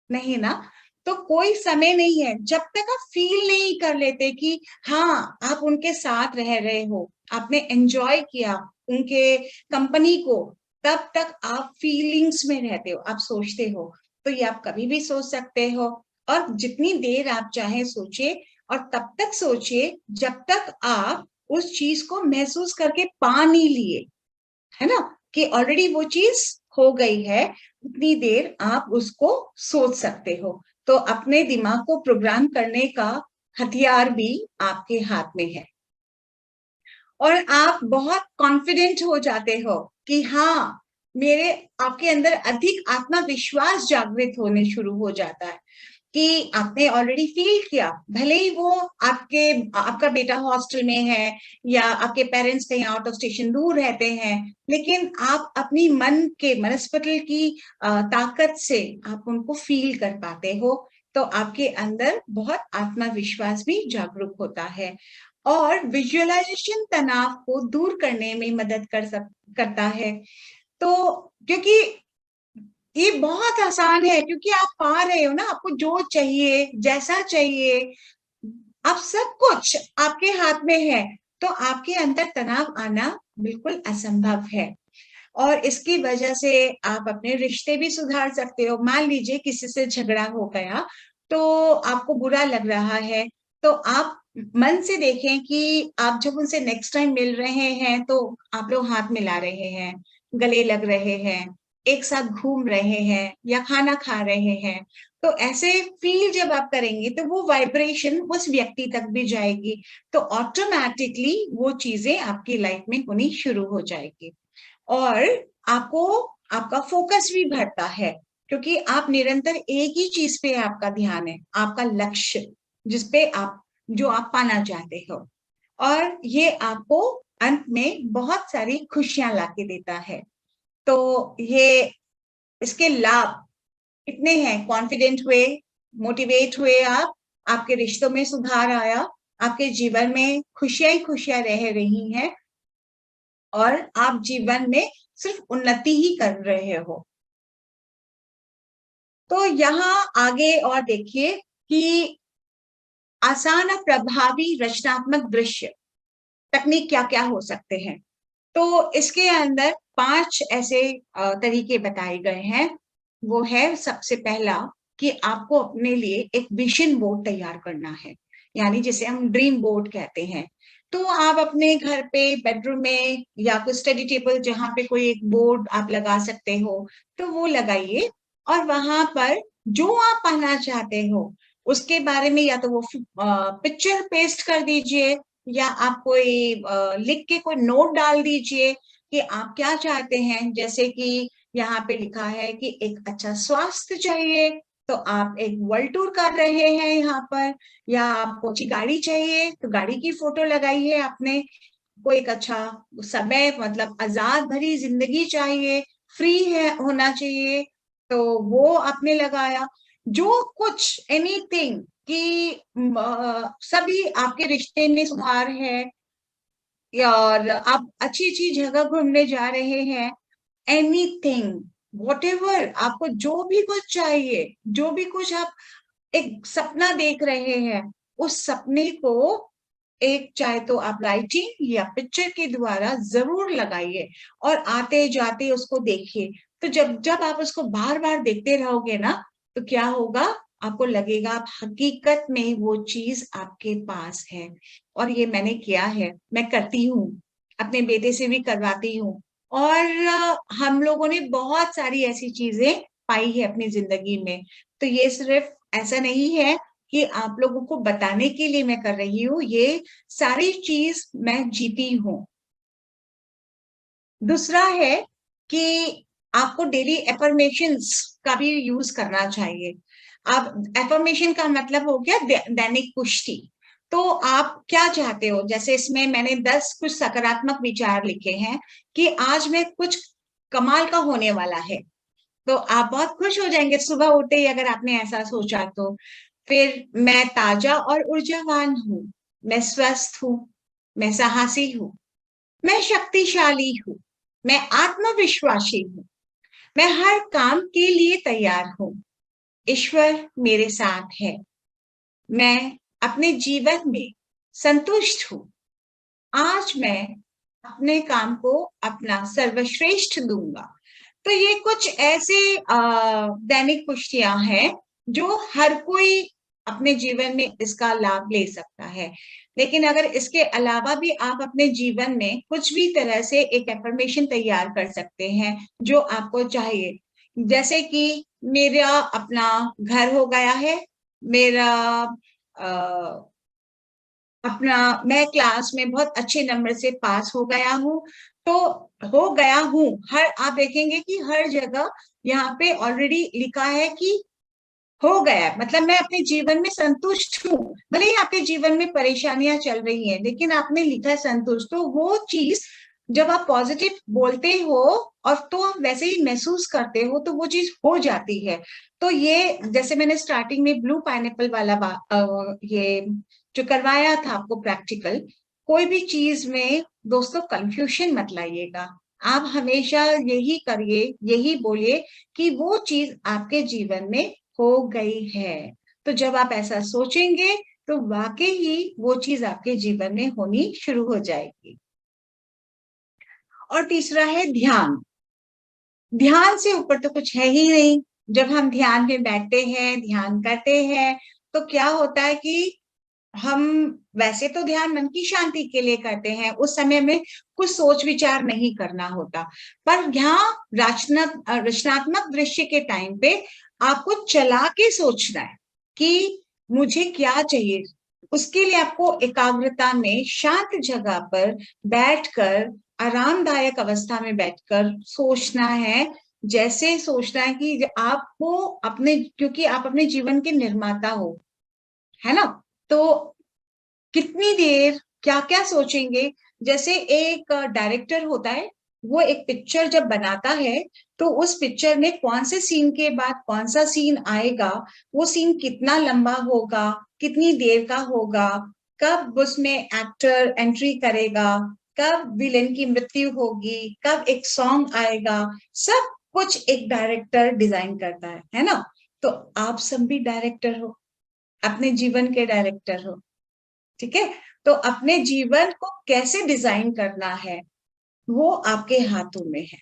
नहीं ना। तो कोई समय नहीं है जब तक आप फील नहीं कर लेते कि हाँ आप उनके साथ रह रहे हो, आपने एंजॉय किया उनके कंपनी को, तब तक आप फीलिंग्स में रहते हो, आप सोचते हो। तो ये आप कभी भी सोच सकते हो और जितनी देर आप चाहे सोचिए, और तब तक सोचिए जब तक आप उस चीज को महसूस करके पा नहीं लिए, है ना, कि ऑलरेडी वो चीज हो गई है, उतनी देर आप उसको सोच सकते हो। तो अपने दिमाग को प्रोग्राम करने का हथियार भी आपके हाथ में है और आप बहुत कॉन्फिडेंट हो जाते हो कि हाँ मेरे आपके अंदर अधिक आत्मविश्वास जागृत होने शुरू हो जाता है कि आपने ऑलरेडी फील किया, भले ही वो आपका बेटा हॉस्टल में है या आपके पेरेंट्स कहीं आउट ऑफ स्टेशन दूर रहते हैं, लेकिन आप अपनी मनस्पटल की ताकत से आप उनको फील कर पाते हो। तो आपके अंदर बहुत आत्मविश्वास भी जागरूक होता है और विजुअलाइजेशन तनाव को दूर करने में मदद करता है। तो क्योंकि ये बहुत आसान है, क्योंकि आप पा रहे हो ना, आपको जो चाहिए जैसा चाहिए, आप सब कुछ आपके हाथ में है, तो आपके अंदर तनाव आना बिल्कुल असंभव है। और इसकी वजह से आप अपने रिश्ते भी सुधार सकते हो। मान लीजिए किसी से झगड़ा हो गया, तो आपको बुरा लग रहा है, तो आप मन से देखें कि आप जब उनसे नेक्स्ट टाइम मिल रहे हैं तो आप लोग हाथ मिला रहे हैं, गले लग रहे हैं, एक साथ घूम रहे हैं या खाना खा रहे हैं। तो ऐसे फील जब आप करेंगे तो वो वाइब्रेशन उस व्यक्ति तक भी जाएगी, तो ऑटोमेटिकली वो चीजें आपकी लाइफ में होनी शुरू हो जाएगी और आपको आपका फोकस भी बढ़ता है, क्योंकि आप निरंतर एक ही चीज पे आपका ध्यान है, आपका लक्ष्य जिसपे आप जो आप पाना चाहते हो, और ये आपको अंत में बहुत सारी खुशियां लाके देता है। तो ये इसके लाभ इतने हैं, कॉन्फिडेंट हुए, मोटिवेट हुए, आपके रिश्तों में सुधार आया, आपके जीवन में खुशियां ही खुशियां रह रही हैं और आप जीवन में सिर्फ उन्नति ही कर रहे हो। तो यहाँ आगे और देखिए कि आसान और प्रभावी रचनात्मक दृश्य तकनीक क्या क्या हो सकते हैं। तो इसके अंदर 5 ऐसे तरीके बताए गए हैं। वो है सबसे पहला कि आपको अपने लिए एक विजन बोर्ड तैयार करना है, यानी जिसे हम ड्रीम बोर्ड कहते हैं। तो आप अपने घर पे बेडरूम में या कोई स्टडी टेबल जहाँ पे कोई एक बोर्ड आप लगा सकते हो, तो वो लगाइए और वहां पर जो आप पाना चाहते हो उसके बारे में या तो वो पिक्चर पेस्ट कर दीजिए या आप कोई लिख के कोई नोट डाल दीजिए कि आप क्या चाहते हैं। जैसे कि यहाँ पे लिखा है कि एक अच्छा स्वास्थ्य चाहिए, तो तो आप एक वर्ल्ड टूर कर रहे हैं यहाँ पर, या आपको अच्छी गाड़ी चाहिए तो गाड़ी की फोटो लगाई है आपने, को एक अच्छा समय, मतलब आजाद भरी जिंदगी चाहिए, फ्री है होना चाहिए, तो वो आपने लगाया। जो कुछ एनीथिंग कि सभी आपके रिश्ते में सुधार है, और आप अच्छी अच्छी जगह घूमने जा रहे हैं, एनीथिंग, वॉटेवर आपको जो भी कुछ चाहिए, जो भी कुछ आप एक सपना देख रहे हैं, उस सपने को एक चाहे तो आप राइटिंग या पिक्चर के द्वारा जरूर लगाइए और आते जाते उसको देखिए। तो जब जब आप उसको बार बार देखते रहोगे ना, तो क्या होगा, आपको लगेगा आप हकीकत में वो चीज आपके पास है। और ये मैंने किया है, मैं करती हूँ, अपने बेटे से भी करवाती हूँ। और हम लोगों ने बहुत सारी ऐसी चीजें पाई है अपनी जिंदगी में। तो ये सिर्फ ऐसा नहीं है कि आप लोगों को बताने के लिए मैं कर रही हूँ, ये सारी चीज मैं जीती हूँ। दूसरा है कि आपको डेली एफर्मेशंस का भी यूज करना चाहिए। अब एफर्मेशन का मतलब हो गया दैनिक पुष्टि। तो आप क्या चाहते हो, जैसे इसमें मैंने 10 कुछ सकारात्मक विचार लिखे हैं कि आज मैं कुछ कमाल का होने वाला है, तो आप बहुत खुश हो जाएंगे सुबह उठते ही अगर आपने ऐसा सोचा तो। फिर मैं ताजा और ऊर्जावान हूँ, मैं स्वस्थ हूँ, मैं साहसी हूँ, मैं शक्तिशाली हूँ, मैं आत्मविश्वासी हूँ, मैं हर काम के लिए तैयार हूँ, ईश्वर मेरे साथ है, मैं अपने जीवन में संतुष्ट हूँ, आज मैं अपने काम को अपना सर्वश्रेष्ठ दूंगा। तो ये कुछ ऐसे दैनिक पुष्टियां हैं जो हर कोई अपने जीवन में इसका लाभ ले सकता है। लेकिन अगर इसके अलावा भी आप अपने जीवन में कुछ भी तरह से एक एफर्मेशन तैयार कर सकते हैं जो आपको चाहिए, जैसे कि मेरा अपना घर हो गया है, मेरा अपना मैं क्लास में बहुत अच्छे नंबर से पास हो गया हूँ, तो हो गया हूँ, हर आप देखेंगे कि हर जगह यहाँ पे ऑलरेडी लिखा है कि हो गया है, मतलब मैं अपने जीवन में संतुष्ट हूँ। भले ही आपके जीवन में परेशानियां चल रही हैं, लेकिन आपने लिखा है संतुष्ट, तो वो चीज जब आप पॉजिटिव बोलते हो और तो आप वैसे ही महसूस करते हो, तो वो चीज हो जाती है। तो ये जैसे मैंने स्टार्टिंग में ब्लू पाइनएप्पल वाला ये जो करवाया था आपको प्रैक्टिकल, कोई भी चीज में दोस्तों कंफ्यूजन मत लाइएगा। आप हमेशा यही करिए, यही बोलिए कि वो चीज आपके जीवन में हो गई है। तो जब आप ऐसा सोचेंगे तो वाकई ही वो चीज आपके जीवन में होनी शुरू हो जाएगी। और तीसरा है ध्यान। ध्यान से ऊपर तो कुछ है ही नहीं। जब हम ध्यान में बैठते हैं, ध्यान करते हैं, तो क्या होता है कि हम वैसे तो ध्यान मन की शांति के लिए करते हैं, उस समय में कुछ सोच विचार नहीं करना होता, पर यहाँ रचनात्मक दृश्य के टाइम पे आपको चला के सोचना है कि मुझे क्या चाहिए। उसके लिए आपको एकाग्रता में शांत जगह पर बैठकर, आरामदायक अवस्था में बैठकर सोचना है। जैसे सोचना है कि आपको अपने, क्योंकि आप अपने जीवन के निर्माता हो, है ना, तो कितनी देर क्या क्या सोचेंगे। जैसे एक डायरेक्टर होता है, वो एक पिक्चर जब बनाता है, तो उस पिक्चर में कौन से सीन के बाद कौन सा सीन आएगा, वो सीन कितना लंबा होगा, कितनी देर का होगा, कब उसमें एक्टर एंट्री करेगा, कब विलेन की मृत्यु होगी, कब एक सॉन्ग आएगा, सब कुछ एक डायरेक्टर डिजाइन करता है ना। तो आप सब भी डायरेक्टर हो, अपने जीवन के डायरेक्टर हो, ठीक है। तो अपने जीवन को कैसे डिजाइन करना है वो आपके हाथों में है।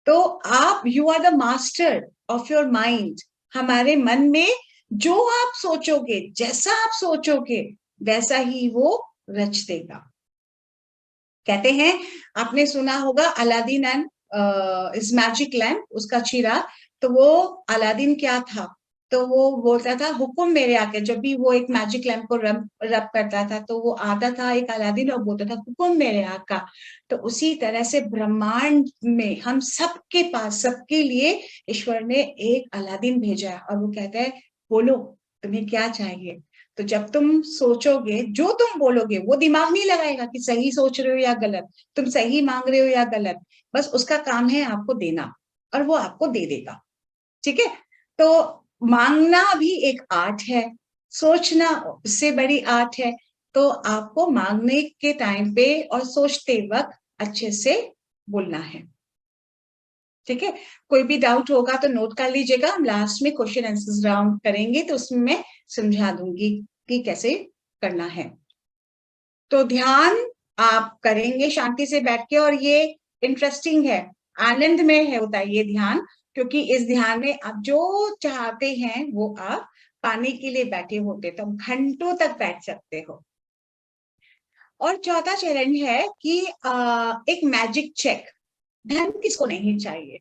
तो आप, you are the master of your mind. हमारे मन में जो आप सोचोगे, जैसा आप सोचोगे, वैसा ही वो रच देगा। कहते हैं, आपने सुना होगा अलादीन एंड इस मैजिक लैम्प, उसका चिराग। तो वो अलादीन क्या था, तो वो बोलता था हुक्म मेरे आके, जब भी वो एक मैजिक लैम्प को रब करता था तो वो आता था एक अलादीन और बोलता था हुक्म मेरे आका। तो उसी तरह से ब्रह्मांड में हम सबके पास, सबके लिए ईश्वर ने एक अलादीन भेजा है और वो कहता है बोलो तुम्हें क्या चाहिए। तो जब तुम सोचोगे, जो तुम बोलोगे, वो दिमाग नहीं लगाएगा कि सही सोच रहे हो या गलत, तुम सही मांग रहे हो या गलत, बस उसका काम है आपको देना और वो आपको दे देगा। ठीक है। तो मांगना भी एक आर्ट है, सोचना उससे बड़ी आर्ट है। तो आपको मांगने के टाइम पे और सोचते वक्त अच्छे से बोलना है। ठीक है। कोई भी डाउट होगा तो नोट कर लीजिएगा, हम लास्ट में क्वेश्चन आंसर राउंड करेंगे तो उसमें मैं समझा दूंगी कि कैसे करना है। तो ध्यान आप करेंगे शांति से बैठ के, और ये इंटरेस्टिंग है, आनंद में है होता है ये ध्यान, क्योंकि इस ध्यान में आप जो चाहते हैं वो आप पाने के लिए बैठे होते, तो घंटों तक बैठ सकते हो। और चौथा चरण है कि एक मैजिक चेक। धन किसको नहीं चाहिए,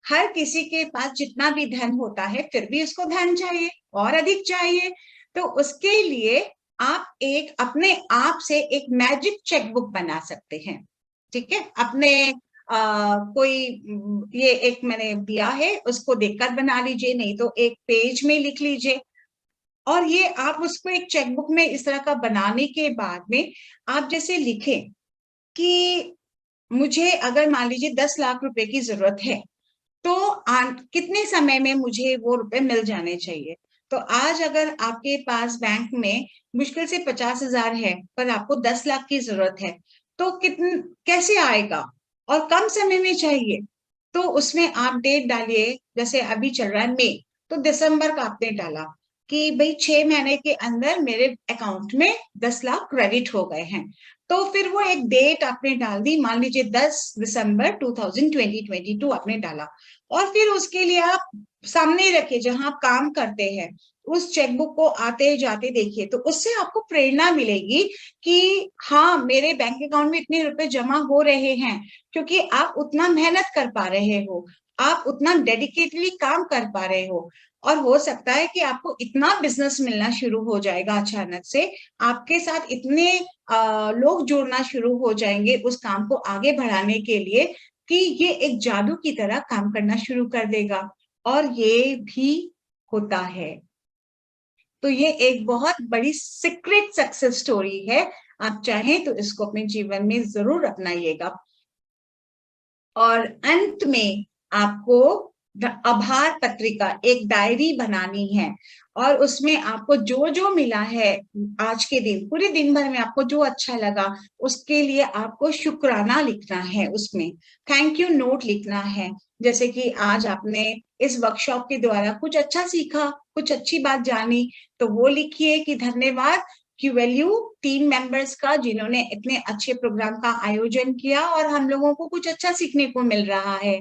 हर किसी के पास जितना भी धन होता है फिर भी उसको धन चाहिए और अधिक चाहिए। तो उसके लिए आप एक अपने आप से एक मैजिक चेकबुक बना सकते हैं। ठीक है। अपने कोई ये एक मैंने दिया है उसको देखकर बना लीजिए, नहीं तो एक पेज में लिख लीजिए। और ये आप उसको एक चेकबुक में इस तरह का बनाने के बाद में आप जैसे लिखें कि मुझे अगर मान लीजिए 10 लाख रुपए की जरूरत है तो कितने समय में मुझे वो रुपए मिल जाने चाहिए। तो आज अगर आपके पास बैंक में मुश्किल से 50,000 है पर आपको 10 लाख की जरूरत है, तो कैसे आएगा और कम समय में चाहिए। तो उसमें आप डेट डालिए, जैसे अभी चल रहा है मई, तो दिसंबर का आपने डाला कि भाई 6 महीने के अंदर मेरे अकाउंट में 10 लाख क्रेडिट हो गए हैं। तो फिर वो एक डेट आपने डाल दी, मान लीजिए 10 दिसंबर 2022 आपने डाला, और फिर उसके लिए आप सामने रखे जहां आप काम करते हैं, उस चेकबुक को आते जाते देखिए, तो उससे आपको प्रेरणा मिलेगी कि हाँ मेरे बैंक अकाउंट में इतने रुपए जमा हो रहे हैं, क्योंकि आप उतना मेहनत कर पा रहे हो, आप उतना डेडिकेटली काम कर पा रहे हो। और हो सकता है कि आपको इतना बिजनेस मिलना शुरू हो जाएगा अचानक से, आपके साथ इतने लोग जुड़ना शुरू हो जाएंगे उस काम को आगे बढ़ाने के लिए कि ये एक जादू की तरह काम करना शुरू कर देगा। और ये भी होता है। तो ये एक बहुत बड़ी सीक्रेट सक्सेस स्टोरी है, आप चाहें तो इसको अपने जीवन में जरूर अपनाइएगा। और अंत में आपको आभार पत्रिका, एक डायरी बनानी है, और उसमें आपको जो जो मिला है आज के दिन, पूरे दिन भर में आपको जो अच्छा लगा उसके लिए आपको शुक्राना लिखना है, उसमें थैंक यू नोट लिखना है। जैसे कि आज आपने इस वर्कशॉप के द्वारा कुछ अच्छा सीखा, कुछ अच्छी बात जानी, तो वो लिखिए कि धन्यवाद क्यूएलयू टीम मेंबर्स का जिन्होंने इतने अच्छे प्रोग्राम का आयोजन किया और हम लोगों को कुछ अच्छा सीखने को मिल रहा है।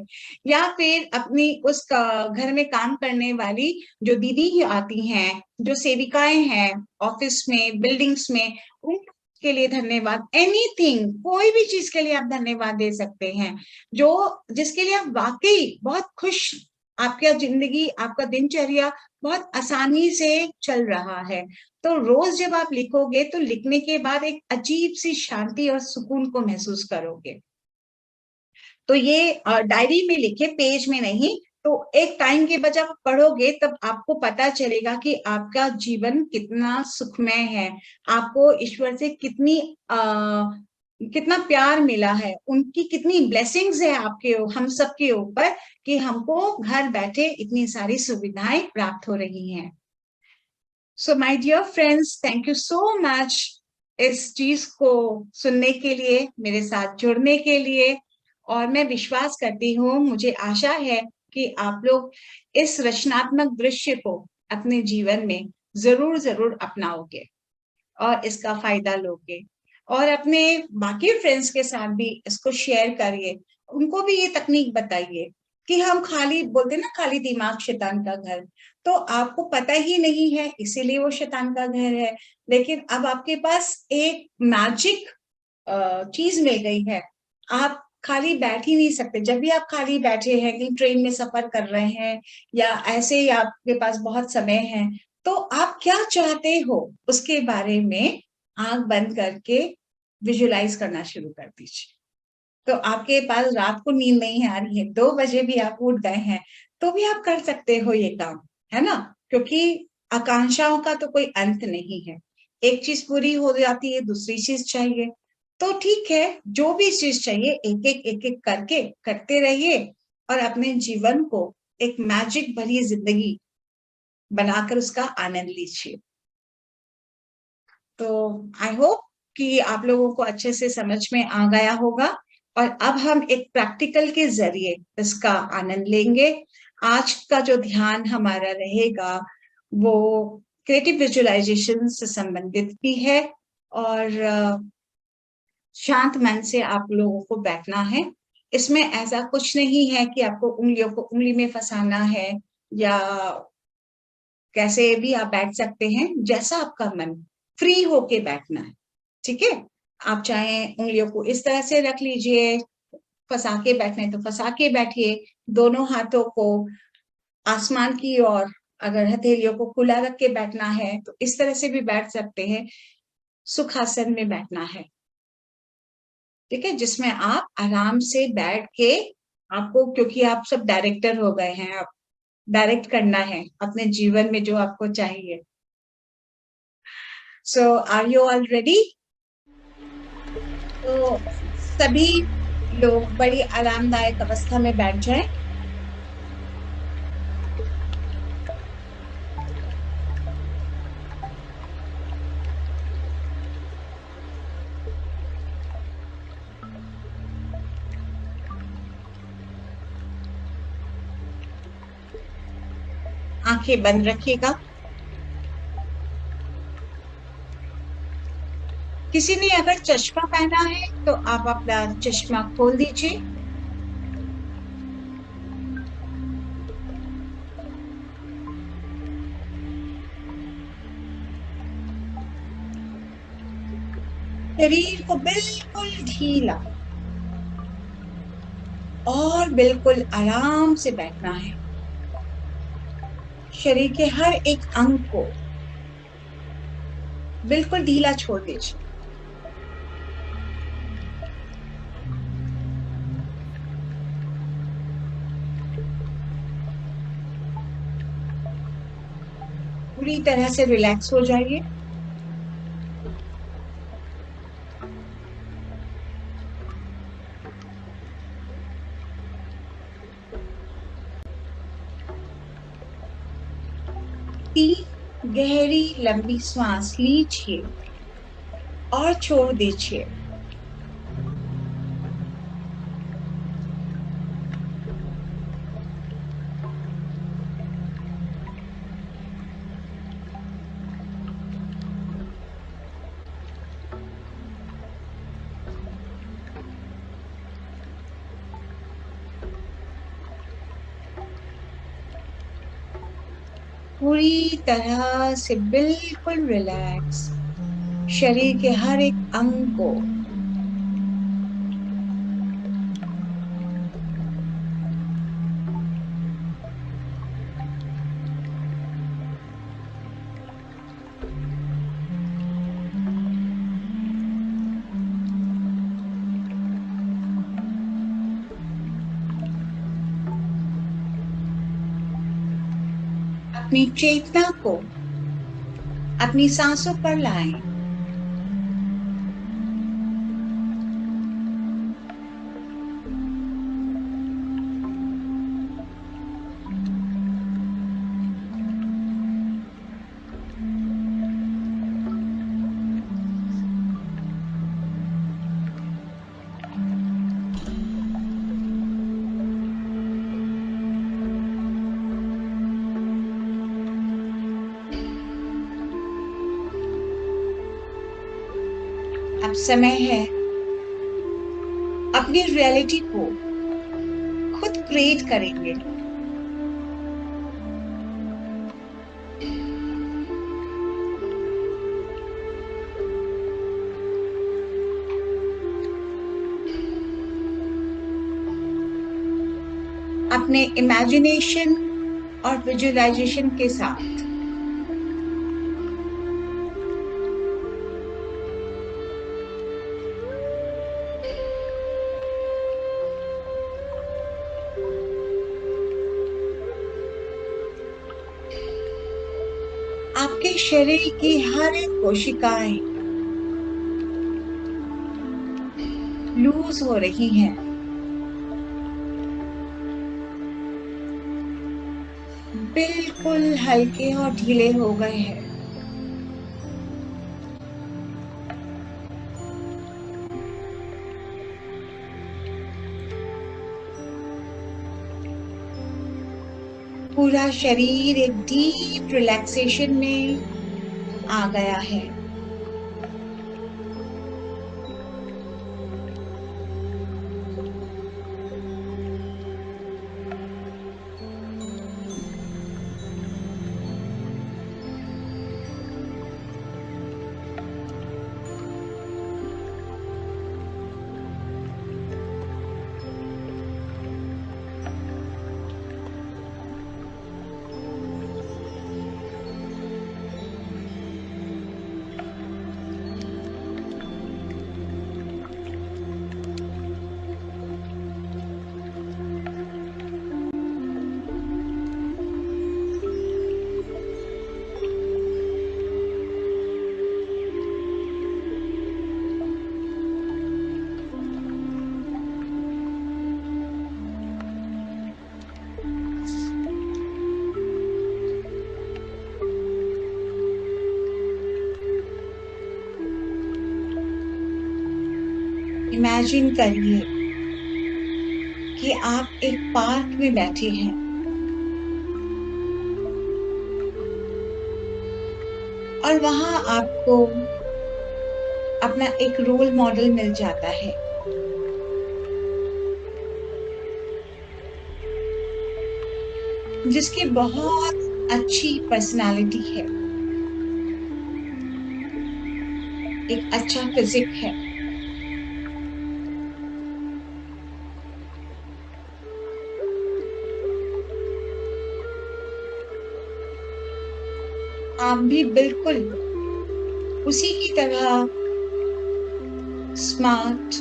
या फिर अपनी उस घर में काम करने वाली जो दीदी ही आती हैं, जो सेविकाएं हैं ऑफिस में, बिल्डिंग्स में, उनके लिए धन्यवाद। एनीथिंग, कोई भी चीज के लिए आप धन्यवाद दे सकते हैं, जो जिसके लिए आप वाकई बहुत खुश, आपका जिंदगी, आपका दिनचर्या बहुत आसानी से चल रहा है। तो रोज जब आप लिखोगे तो लिखने के बाद एक अजीब सी शांति और सुकून को महसूस करोगे। तो ये डायरी में लिखे, पेज में नहीं। तो एक टाइम के बाद जब आप पढ़ोगे तब आपको पता चलेगा कि आपका जीवन कितना सुखमय है, आपको ईश्वर से कितना प्यार मिला है, उनकी कितनी ब्लेसिंग्स है आपके, हम सबके ऊपर, कि हमको घर बैठे इतनी सारी सुविधाएं प्राप्त हो रही हैं। So my dear friends, thank you so much इस चीज को सुनने के लिए, मेरे साथ जुड़ने के लिए। और मैं विश्वास करती हूँ, मुझे आशा है कि आप लोग इस रचनात्मक दृश्य को अपने जीवन में जरूर जरूर अपनाओगे और इसका फायदा लोगे, और अपने बाकी फ्रेंड्स के साथ भी इसको शेयर करिए, उनको भी ये तकनीक बताइए। कि हम खाली बोलते ना, खाली दिमाग शैतान का घर, तो आपको पता ही नहीं है इसीलिए वो शैतान का घर है। लेकिन अब आपके पास एक मैजिक चीज मिल गई है, आप खाली बैठ ही नहीं सकते। जब भी आप खाली बैठे हैं, कहीं ट्रेन में सफर कर रहे हैं या ऐसे ही आपके पास बहुत समय है, तो आप क्या चाहते हो उसके बारे में आंख बंद करके विजुलाइज करना शुरू कर दीजिए। तो आपके पास रात को नींद नहीं आ रही है, 2 बजे भी आप उठ गए हैं, तो भी आप कर सकते हो ये काम, है ना? क्योंकि आकांक्षाओं का तो कोई अंत नहीं है। एक चीज पूरी हो जाती है, दूसरी चीज चाहिए। तो ठीक है, जो भी चीज चाहिए एक-एक करके करते रहिए और अपने जीवन को एक मैजिक भरी जिंदगी बनाकर उसका आनंद लीजिए। तो आई होप कि आप लोगों को अच्छे से समझ में आ गया होगा और अब हम एक प्रैक्टिकल के जरिए इसका आनंद लेंगे। आज का जो ध्यान हमारा रहेगा वो क्रिएटिव विजुअलाइजेशन से संबंधित भी है और शांत मन से आप लोगों को बैठना है। इसमें ऐसा कुछ नहीं है कि आपको उंगलियों को उंगली में फंसाना है या कैसे भी आप बैठ सकते हैं, जैसा आपका मन, फ्री होके बैठना है। ठीक है? आप चाहे उंगलियों को इस तरह से रख लीजिए, फंसा के बैठना है तो फंसा के बैठिए, दोनों हाथों को आसमान की ओर, अगर हथेलियों को खुला रख के बैठना है तो इस तरह से भी बैठ सकते हैं। सुखासन में बैठना है, ठीक है, जिसमें आप आराम से बैठ के, आपको, क्योंकि आप सब डायरेक्टर हो गए हैं, आप डायरेक्ट करना है अपने जीवन में जो आपको चाहिए। सो आर यू ऑल रेडी? तो सभी लोग बड़ी आरामदायक अवस्था में बैठ जाएं। आंखें बंद रखिएगा। किसी ने अगर चश्मा पहना है तो आप अपना चश्मा खोल दीजिए। शरीर को बिल्कुल ढीला और बिल्कुल आराम से बैठना है। शरीर के हर एक अंग को बिल्कुल ढीला छोड़ दीजिए। पूरी तरह से रिलैक्स हो जाइए। तीन गहरी लंबी सांस लीजिए और छोड़ दीजिए। पूरी तरह से बिल्कुल रिलैक्स, शरीर के हर एक अंग को अपनी चेतना को अपनी सांसों पर लाएं। अब समय है अपनी रियलिटी को खुद क्रिएट करेंगे। अपने इमेजिनेशन और विजुअलाइजेशन के साथ आपके शरीर की हर एक कोशिकाएं लूज हो रही हैं, बिल्कुल हल्के और ढीले हो गए हैं। पूरा शरीर एक डीप रिलैक्सेशन में आ गया है। इमेजिन करिए कि आप एक पार्क में बैठे हैं और वहां आपको अपना एक रोल मॉडल मिल जाता है, जिसकी बहुत अच्छी पर्सनालिटी है, एक अच्छा फिजिक है। आप भी बिल्कुल उसी की तरह स्मार्ट,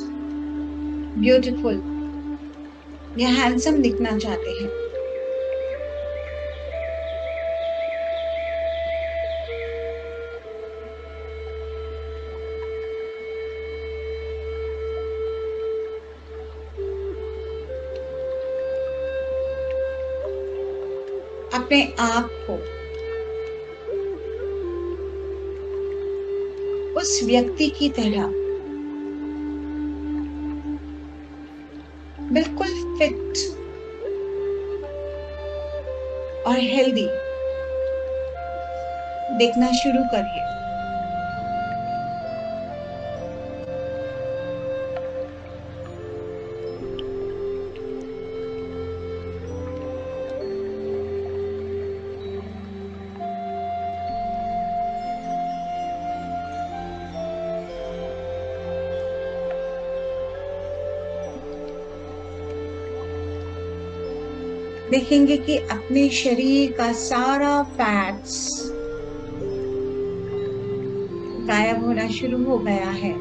ब्यूटीफुल या हैंडसम दिखना चाहते हैं। अपने आप को उस व्यक्ति की तरह बिल्कुल फिट और हेल्दी देखना शुरू करिए। देखेंगे कि अपने शरीर का सारा फैट्स गायब होना शुरू हो गया है।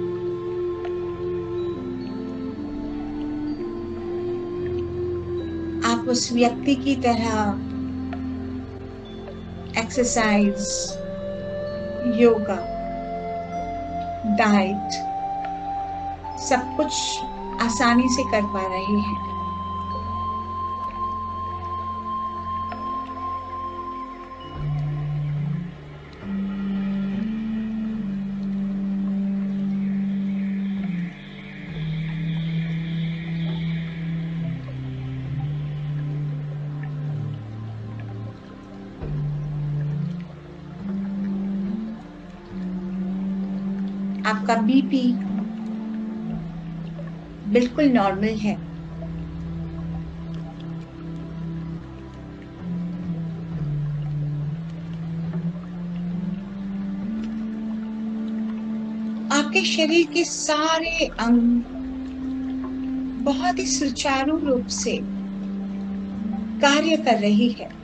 आप उस व्यक्ति की तरह एक्सरसाइज, योगा, डाइट सब कुछ आसानी से कर पा रहे हैं। आपका बीपी बिल्कुल नॉर्मल है। आपके शरीर के सारे अंग बहुत ही सुचारू रूप से कार्य कर रही है।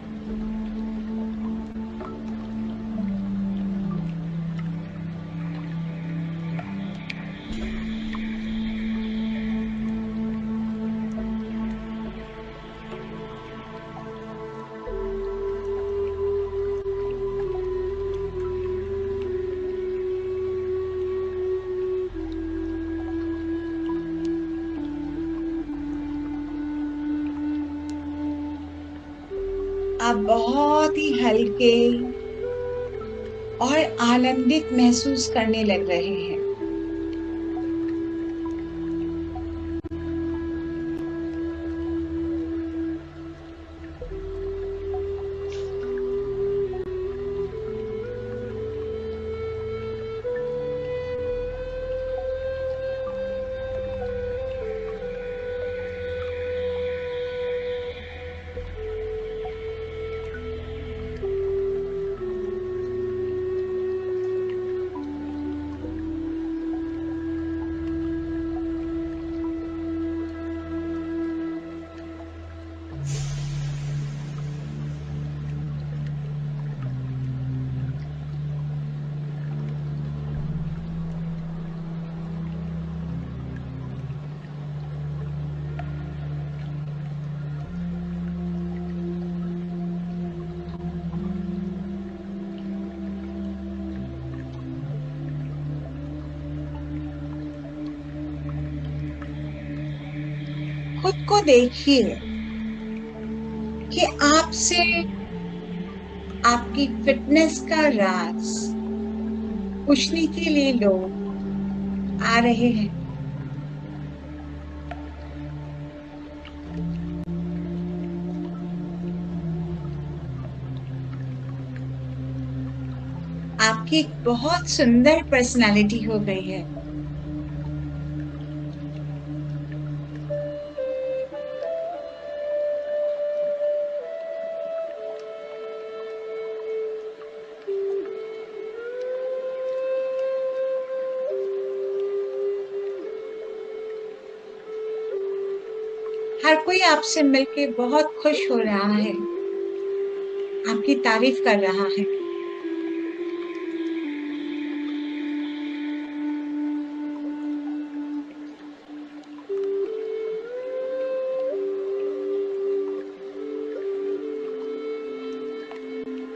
आप बहुत ही हल्के और आनंदित महसूस करने लग रहे हैं। खुद को देखिए कि आपसे आपकी फिटनेस का राज पूछने के लिए लोग आ रहे हैं। आपकी एक बहुत सुंदर पर्सनालिटी हो गई है। हर कोई आपसे मिलके बहुत खुश हो रहा है, आपकी तारीफ कर रहा है।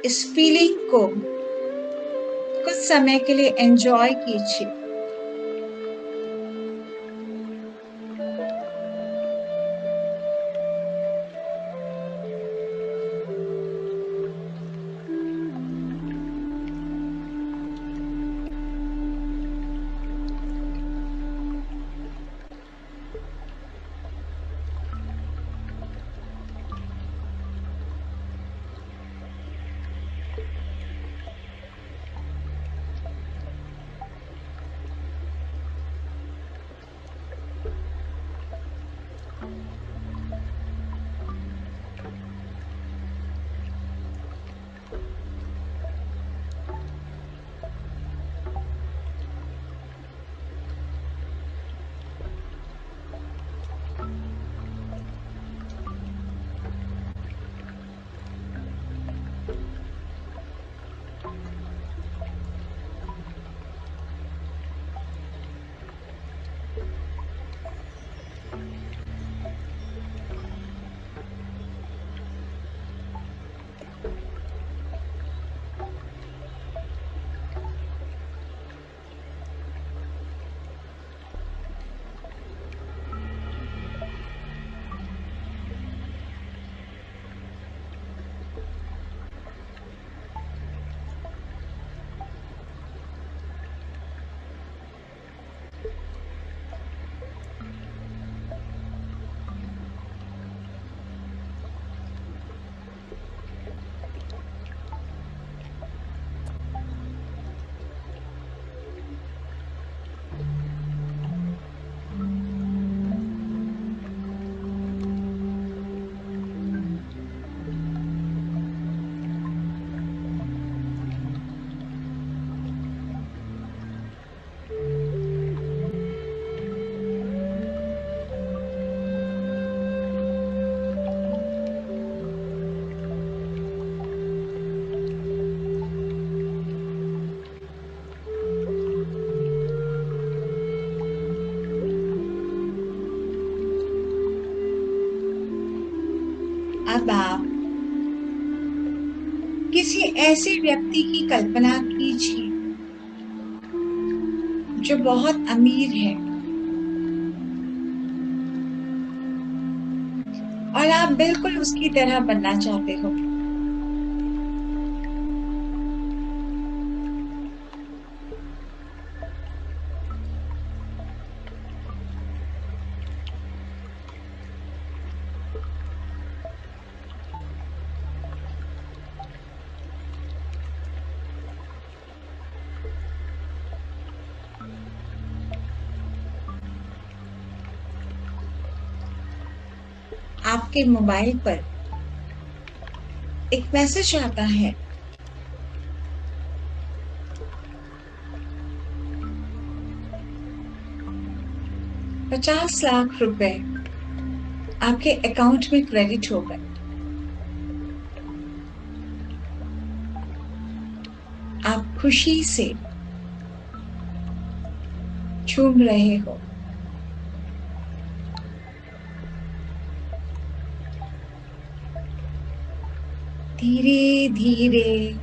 इस फीलिंग को कुछ समय के लिए एंजॉय कीजिए। अब आप किसी ऐसे व्यक्ति की कल्पना कीजिए जो बहुत अमीर है और आप बिल्कुल उसकी तरह बनना चाहते हो। आपके मोबाइल पर एक मैसेज आता है। ₹50 लाख आपके अकाउंट में क्रेडिट हो गए। आप खुशी से झूम रहे हो। धीरे धीरे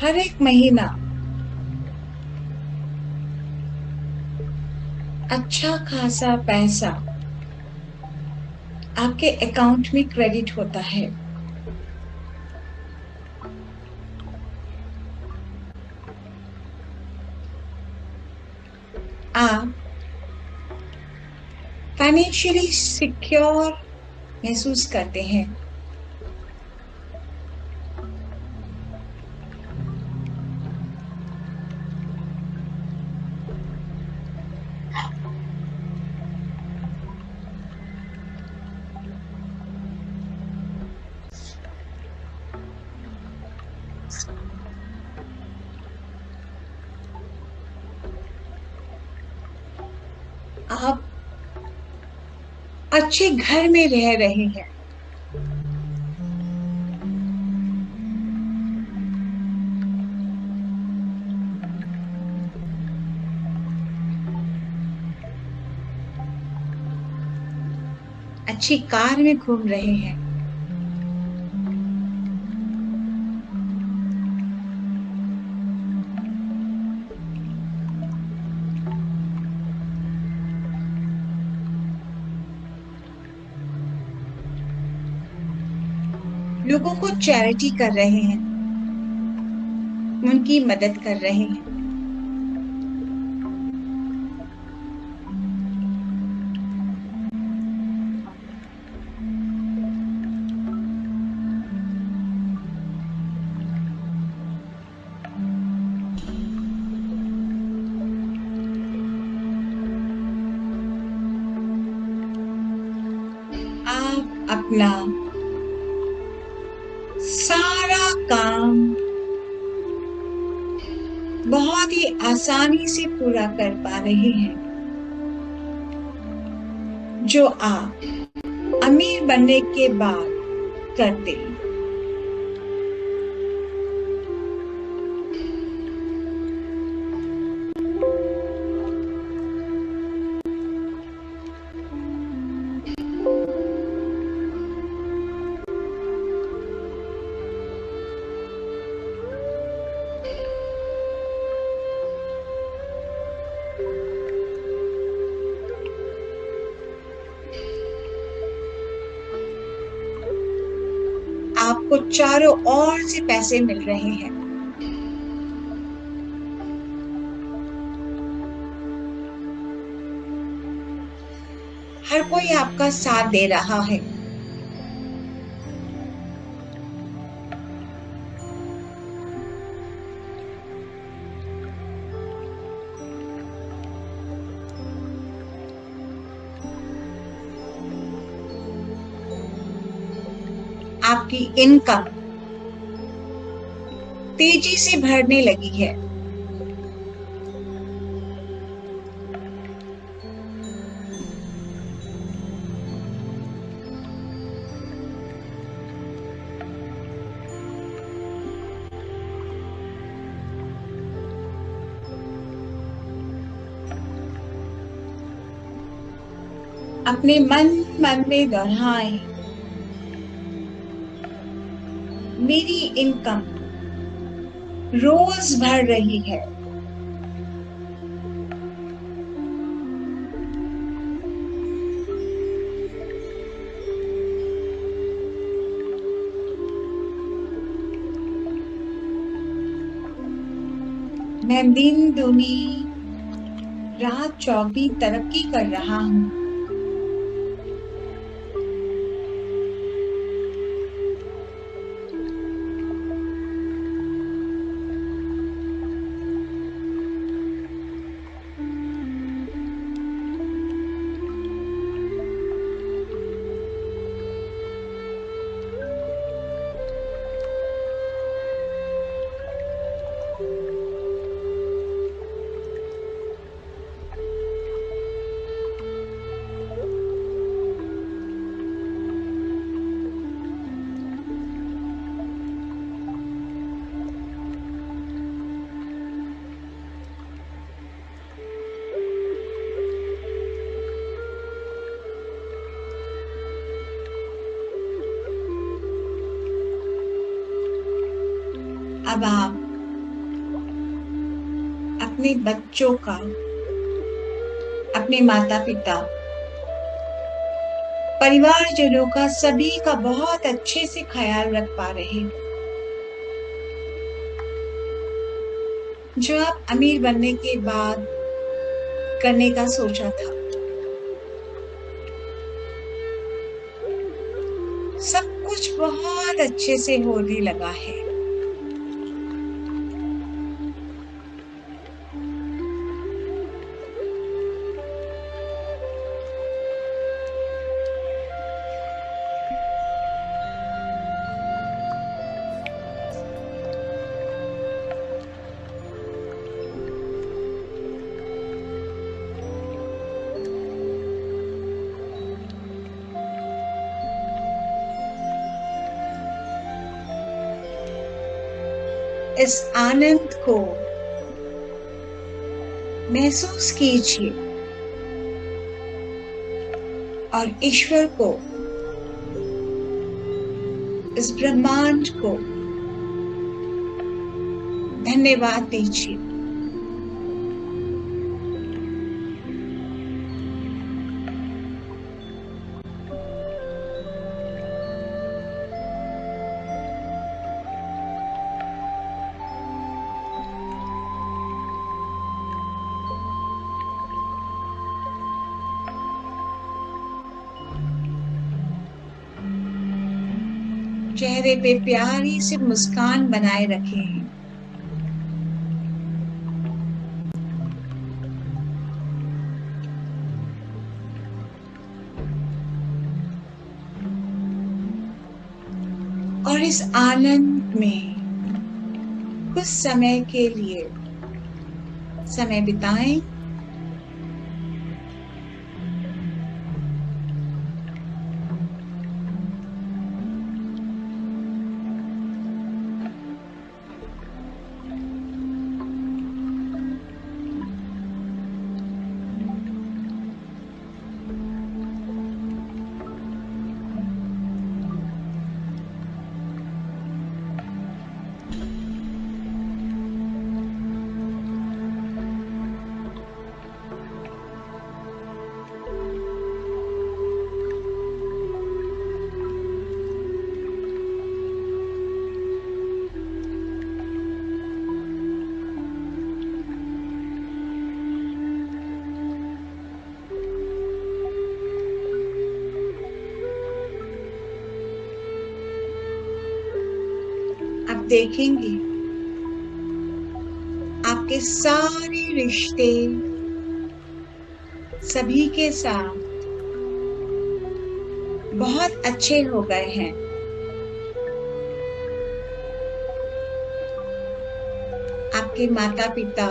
हर एक महीना अच्छा खासा पैसा आपके अकाउंट में क्रेडिट होता है। आप फाइनेंशियली सिक्योर महसूस करते हैं। आप अच्छे घर में रह रहे हैं। अच्छी कार में घूम रहे हैं। लोगों को चैरिटी कर रहे हैं, उनकी मदद कर रहे हैं। आप अपना सारा काम बहुत ही आसानी से पूरा कर पा रहे हैं, जो आप अमीर बनने के बाद करते हैं। आपको चारों ओर से पैसे मिल रहे हैं। हर कोई आपका साथ दे रहा है। आपकी इनकम तेजी से बढ़ने लगी है। अपने मन मन में दोहराएं, मेरी इनकम रोज बढ़ रही है। मैं दिन दूनी रात चौगुनी तरक्की कर रहा हूँ। अब आप अपने बच्चों का, अपने माता पिता, परिवारजनों का, सभी का बहुत अच्छे से ख्याल रख पा रहे हैं। जो आप अमीर बनने के बाद करने का सोचा था, सब कुछ बहुत अच्छे से होने लगा है। इस आनंद को महसूस कीजिए और ईश्वर को, इस ब्रह्मांड को धन्यवाद दीजिए। चेहरे पे प्यारी सी मुस्कान बनाए रखें। और इस आनंद में कुछ समय के लिए समय बिताएं। आप देखेंगे आपके सारे रिश्ते सभी के साथ बहुत अच्छे हो गए हैं। आपके माता पिता,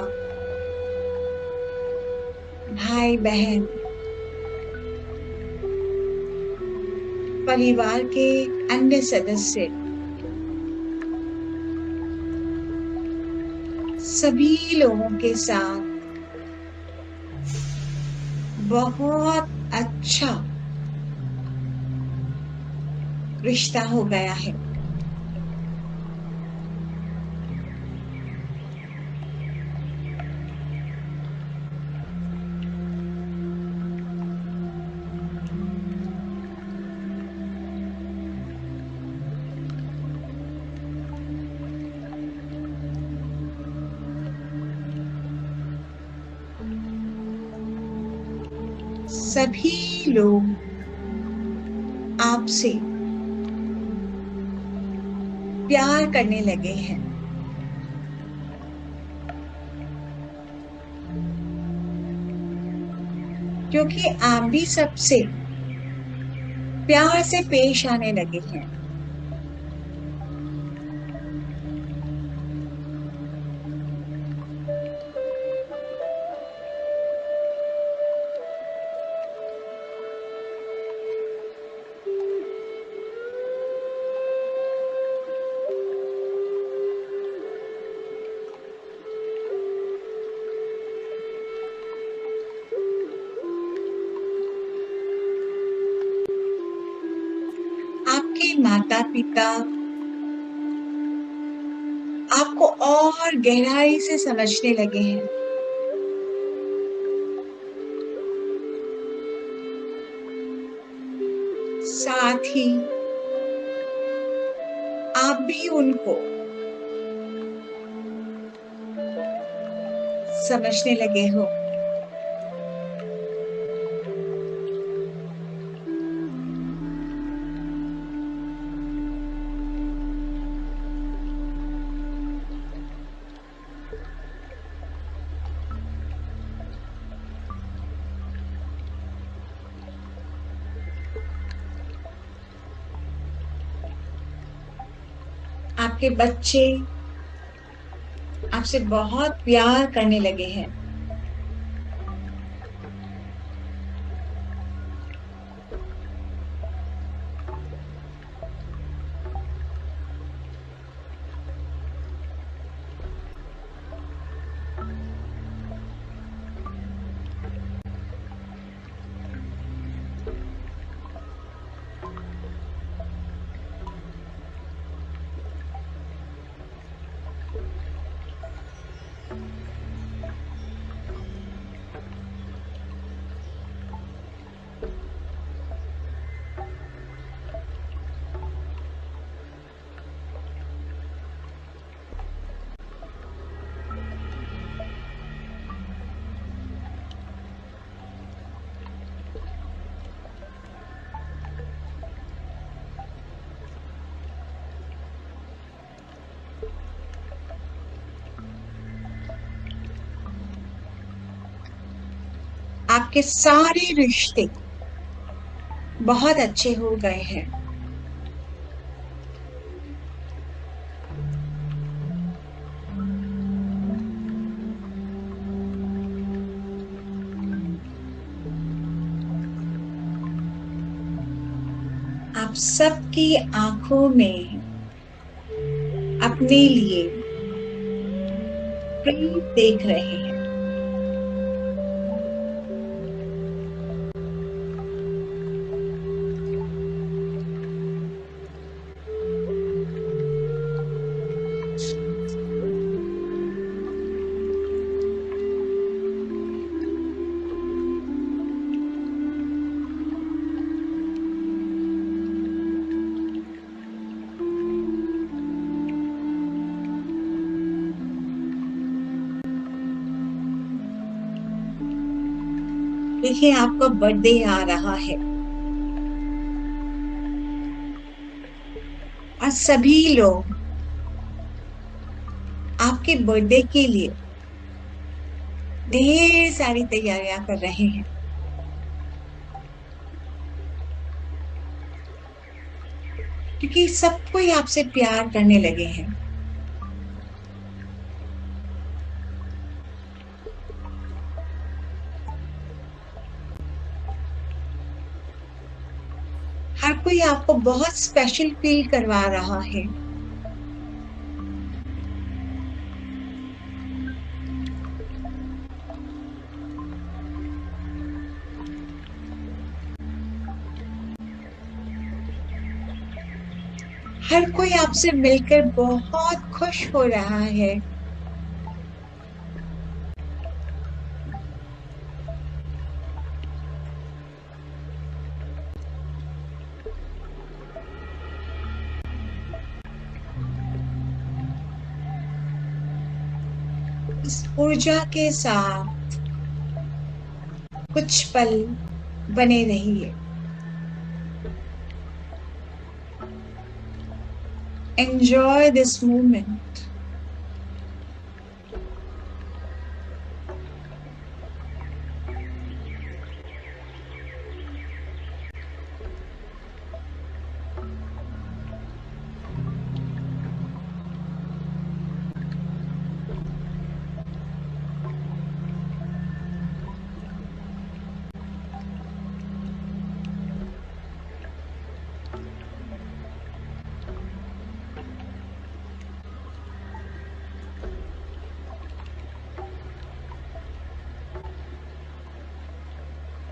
भाई बहन, परिवार के अन्य सदस्य, सभी लोगों के साथ बहुत अच्छा रिश्ता हो गया है। सभी लोग आपसे प्यार करने लगे हैं, क्योंकि आप भी सबसे प्यार से पेश आने लगे हैं। आपके माता पिता आपको और गहराई से समझने लगे हैं। साथ ही आप भी उनको समझने लगे हो। आपके बच्चे आपसे बहुत प्यार करने लगे हैं। आपके सारे रिश्ते बहुत अच्छे हो गए हैं। आप सबकी आंखों में अपने लिए प्रेम देख रहे हैं। देखिए आपका बर्थडे आ रहा है और सभी लोग आपके बर्थडे के लिए ढेर सारी तैयारियां कर रहे हैं, क्योंकि सब कोई आपसे प्यार करने लगे हैं। हर कोई आपको बहुत स्पेशल फील करवा रहा है। हर कोई आपसे मिलकर बहुत खुश हो रहा है। इस ऊर्जा के साथ कुछ पल बने रहिए। Enjoy this moment.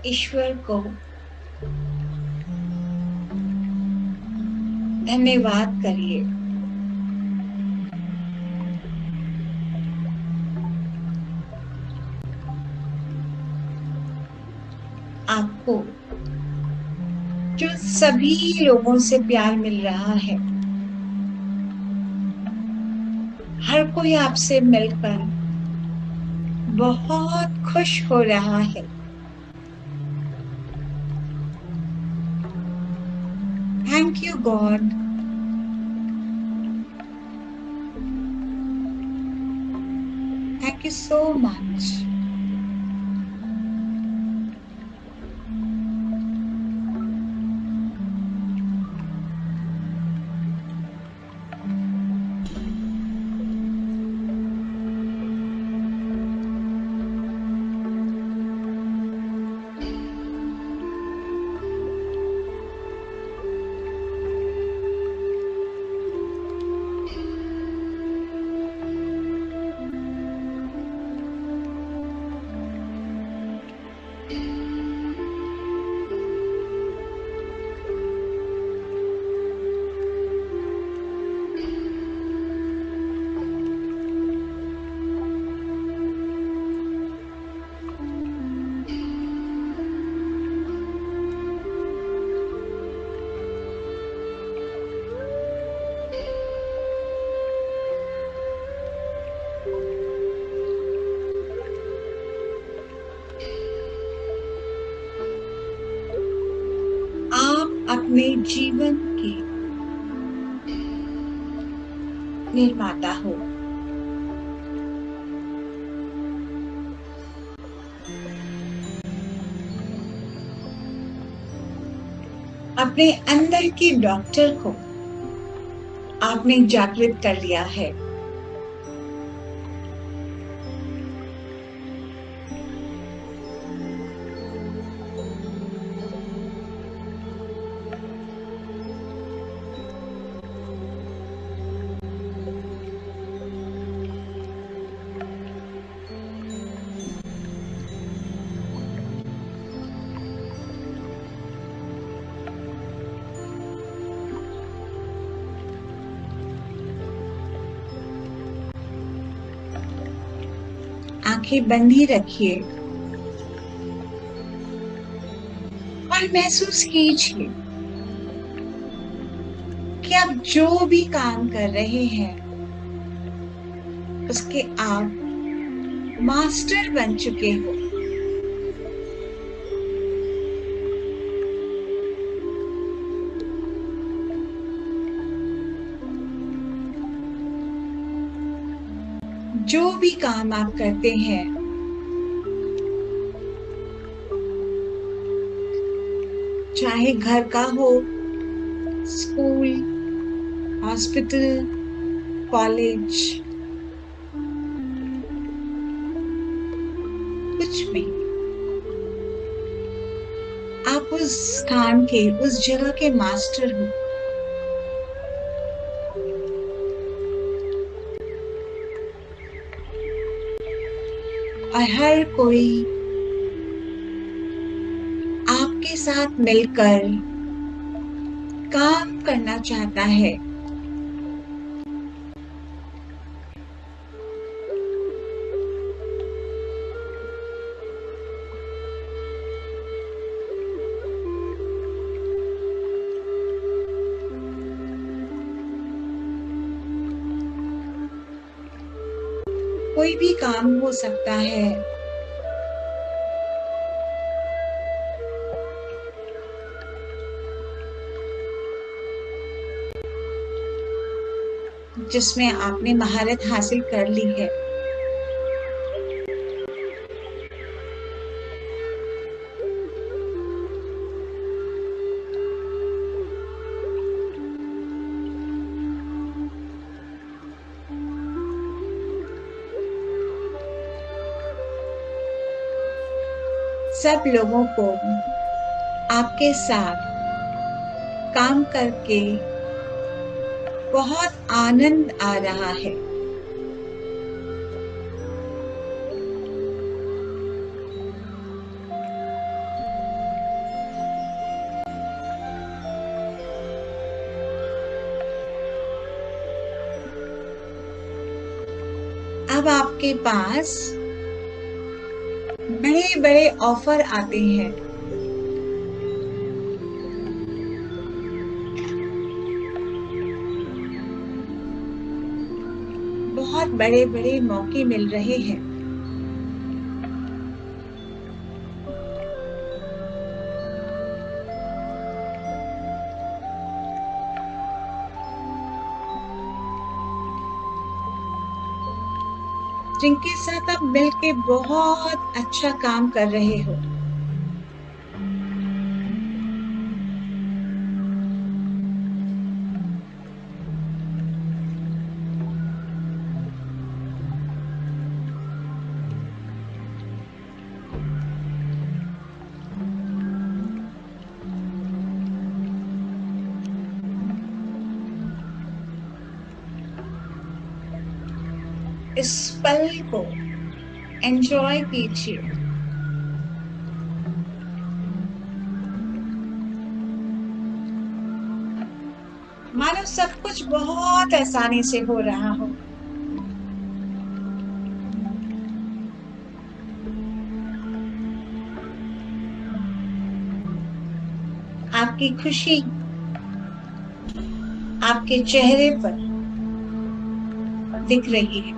ईश्वर को धन्यवाद करिए। आपको जो सभी लोगों से प्यार मिल रहा है, हर कोई आपसे मिलकर बहुत खुश हो रहा है। Thank you, God. Thank you so much. आप अपने जीवन के निर्माता हो। अपने अंदर के डॉक्टर को आपने जागृत कर लिया है। आंखें बंद ही रखिए और महसूस कीजिए कि आप जो भी काम कर रहे हैं उसके आप मास्टर बन चुके हो। जो भी काम आप करते हैं चाहे घर का हो, स्कूल, हॉस्पिटल, कॉलेज, कुछ भी, आप उस स्थान के, उस जगह के मास्टर हो। और हर कोई आपके साथ मिलकर काम करना चाहता है। कोई भी काम हो सकता है। जिसमें आपने महारत हासिल कर ली है। सब लोगों को आपके साथ काम करके बहुत आनंद आ रहा है। अब आपके पास बड़े बड़े ऑफर आते हैं। बहुत बड़े बड़े मौके मिल रहे हैं। जिनके साथ आप मिलके बहुत अच्छा काम कर रहे हो। इस पल को एंजॉय कीजिए। मानो सब कुछ बहुत आसानी से हो रहा हो। आपकी खुशी आपके चेहरे पर दिख रही है।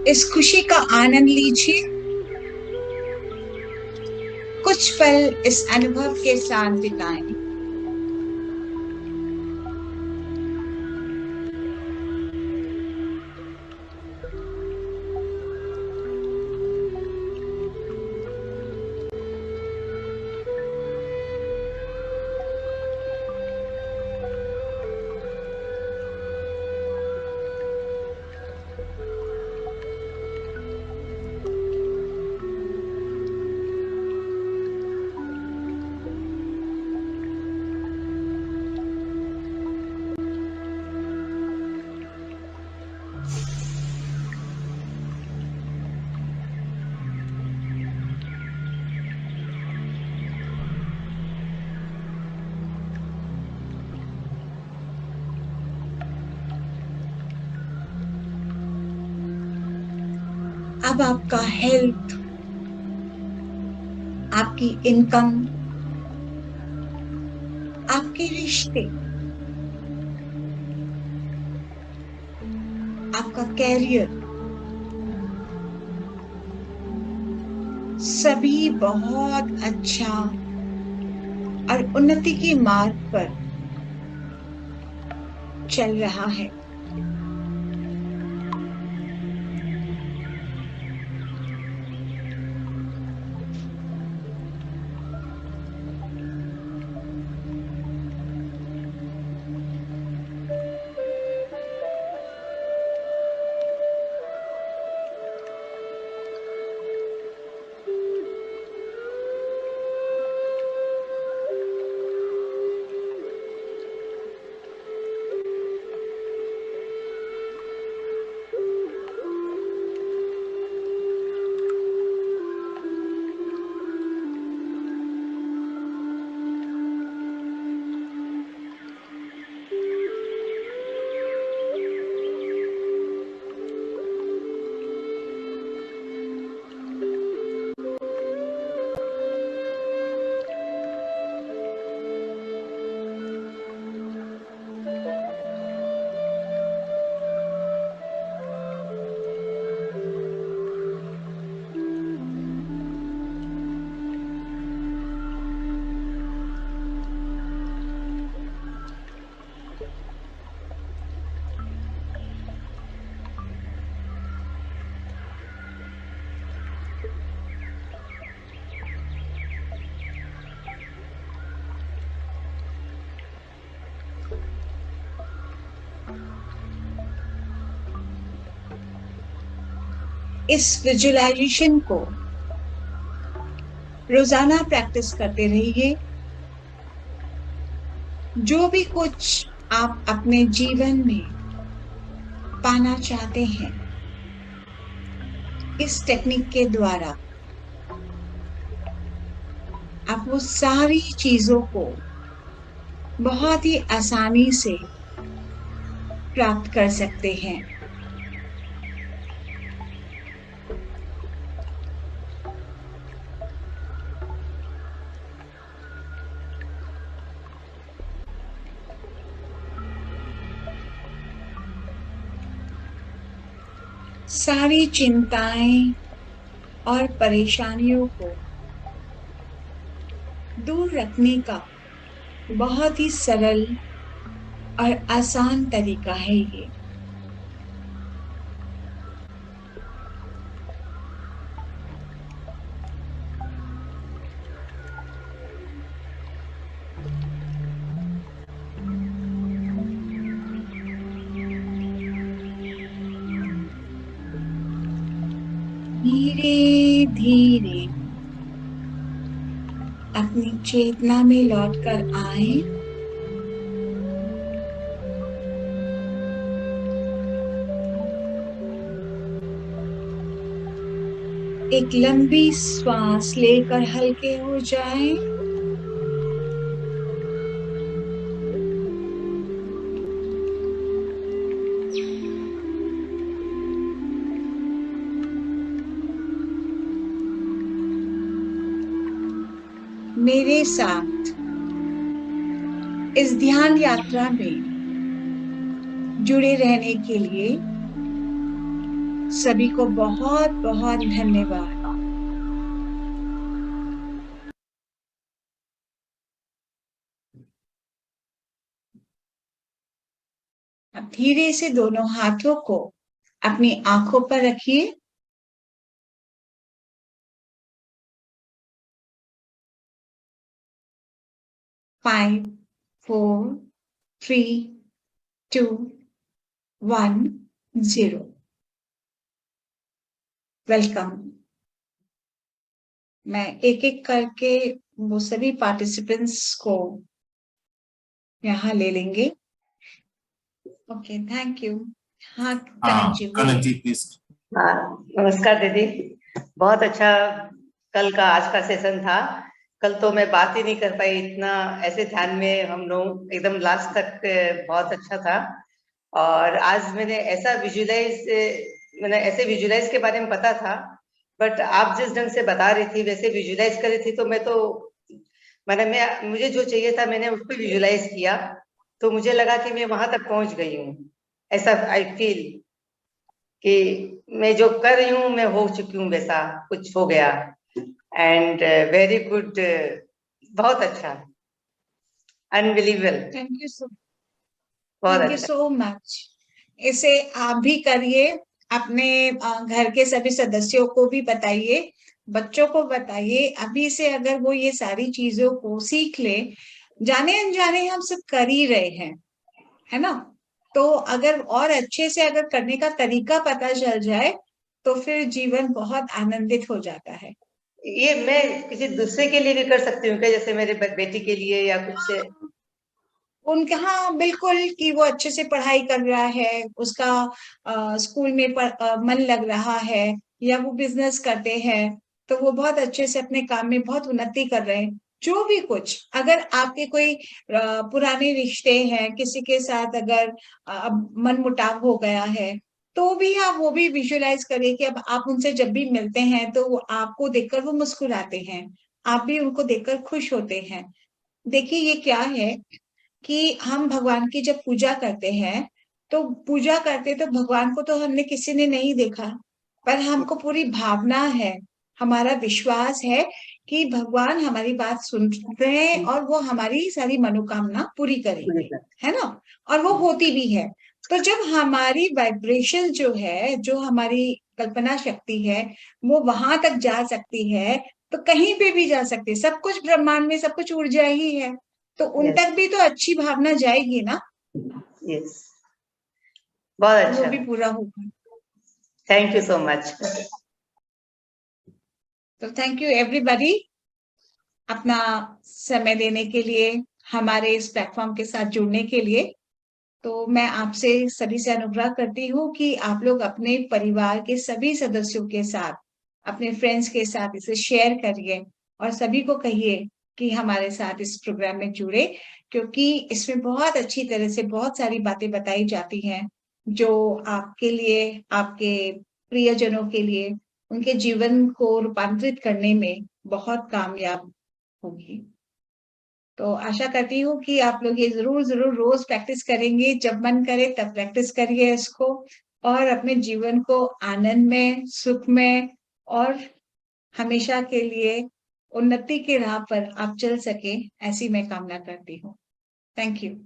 इस खुशी का आनंद लीजिए। कुछ पल इस अनुभव के साथ बिताएं। अब आपका हेल्थ, आपकी इनकम, आपके रिश्ते, आपका कैरियर सभी बहुत अच्छा और उन्नति की मार्ग पर चल रहा है। इस विजुअलाइजेशन को रोजाना प्रैक्टिस करते रहिए। जो भी कुछ आप अपने जीवन में पाना चाहते हैं, इस टेक्निक के द्वारा आप वो सारी चीजों को बहुत ही आसानी से प्राप्त कर सकते हैं। सारी चिंताएं और परेशानियों को दूर रखने का बहुत ही सरल और आसान तरीका है ये। धीरे धीरे अपनी चेतना में लौटकर आए। एक लंबी श्वास लेकर हल्के हो जाएं। मेरे साथ इस ध्यान यात्रा में जुड़े रहने के लिए सभी को बहुत बहुत धन्यवाद। अब धीरे से दोनों हाथों को अपनी आंखों पर रखिए। 5, 4, 3, 2, 1, 0। वेलकम। मैं एक एक करके वो सभी पार्टिसिपेंट्स को यहाँ ले लेंगे। Okay, thank you. हाँ,
कनक जी प्लीज।
हाँ, नमस्कार दीदी। बहुत अच्छा कल का आज का सेशन था। कल तो मैं बात ही नहीं कर पाई, इतना ऐसे ध्यान में हम लोग एकदम लास्ट तक बहुत अच्छा था। और आज मैंने ऐसे विजुलाइज के बारे में पता था, बट आप जिस ढंग से बता रही थी वैसे विजुलाइज कर रही थी, तो मुझे जो चाहिए था मैंने उसको विजुलाइज किया, तो मुझे लगा कि मैं वहां तक पहुंच गई हूँ। ऐसा आई फील कि मैं जो कर रही हूँ मैं हो चुकी हूँ, वैसा कुछ हो गया। एंड वेरी गुड, बहुत अच्छा, unbelievable.
Thank you so much. इसे आप भी करिए, अपने घर के सभी सदस्यों को भी बताइए, बच्चों को बताइए। अभी से अगर वो ये सारी चीजों को सीख ले, जाने अनजाने हम सब कर ही रहे हैं, है ना? तो अगर और अच्छे से अगर करने का तरीका पता चल जाए तो फिर जीवन बहुत आनंदित हो जाता है।
ये मैं किसी दूसरे के लिए भी कर सकती हूँ क्या, जैसे मेरे बेटी के लिए या कुछ से?
उनके, हाँ बिल्कुल, कि वो अच्छे से पढ़ाई कर रहा है, उसका स्कूल में मन लग रहा है, या वो बिजनेस करते हैं तो वो बहुत अच्छे से अपने काम में बहुत उन्नति कर रहे हैं। जो भी कुछ, अगर आपके कोई पुराने रिश्ते हैं, किसी के साथ अगर अब मन मुटाव हो गया है, तो भी आप वो भी विजुअलाइज करिए कि अब आप उनसे जब भी मिलते हैं तो वो आपको देखकर वो मुस्कुराते हैं, आप भी उनको देखकर खुश होते हैं। देखिए ये क्या है कि हम भगवान की जब पूजा करते हैं, तो पूजा करते तो भगवान को तो हमने किसी ने नहीं देखा, पर हमको पूरी भावना है, हमारा विश्वास है कि भगवान हमारी बात सुन रहे हैं और वो हमारी सारी मनोकामना पूरी करेंगे, है ना? और वो होती भी है। तो जब हमारी वाइब्रेशन जो है, जो हमारी कल्पना शक्ति है, वो वहां तक जा सकती है, तो कहीं पे भी जा सकती है। सब कुछ ब्रह्मांड में सब कुछ ऊर्जा ही है, तो उन तक भी तो अच्छी भावना जाएगी ना।
यस, बहुत
वो
अच्छा।
भी पूरा होगा।
Thank you so much.
तो थैंक यू एवरीबॉडी अपना समय देने के लिए, हमारे इस प्लेटफॉर्म के साथ जुड़ने के लिए। तो मैं आपसे सभी से अनुग्रह करती हूँ कि आप लोग अपने परिवार के सभी सदस्यों के साथ, अपने फ्रेंड्स के साथ इसे शेयर करिए और सभी को कहिए कि हमारे साथ इस प्रोग्राम में जुड़े, क्योंकि इसमें बहुत अच्छी तरह से बहुत सारी बातें बताई जाती हैं जो आपके लिए, आपके प्रियजनों के लिए, उनके जीवन को रूपांतरित करने में बहुत कामयाब होगी। तो आशा करती हूँ कि आप लोग ये जरूर रोज प्रैक्टिस करेंगे, जब मन करे तब प्रैक्टिस करिए इसको, और अपने जीवन को आनंद में, सुख में और हमेशा के लिए उन्नति के राह पर आप चल सके, ऐसी मैं कामना करती हूँ। Thank you.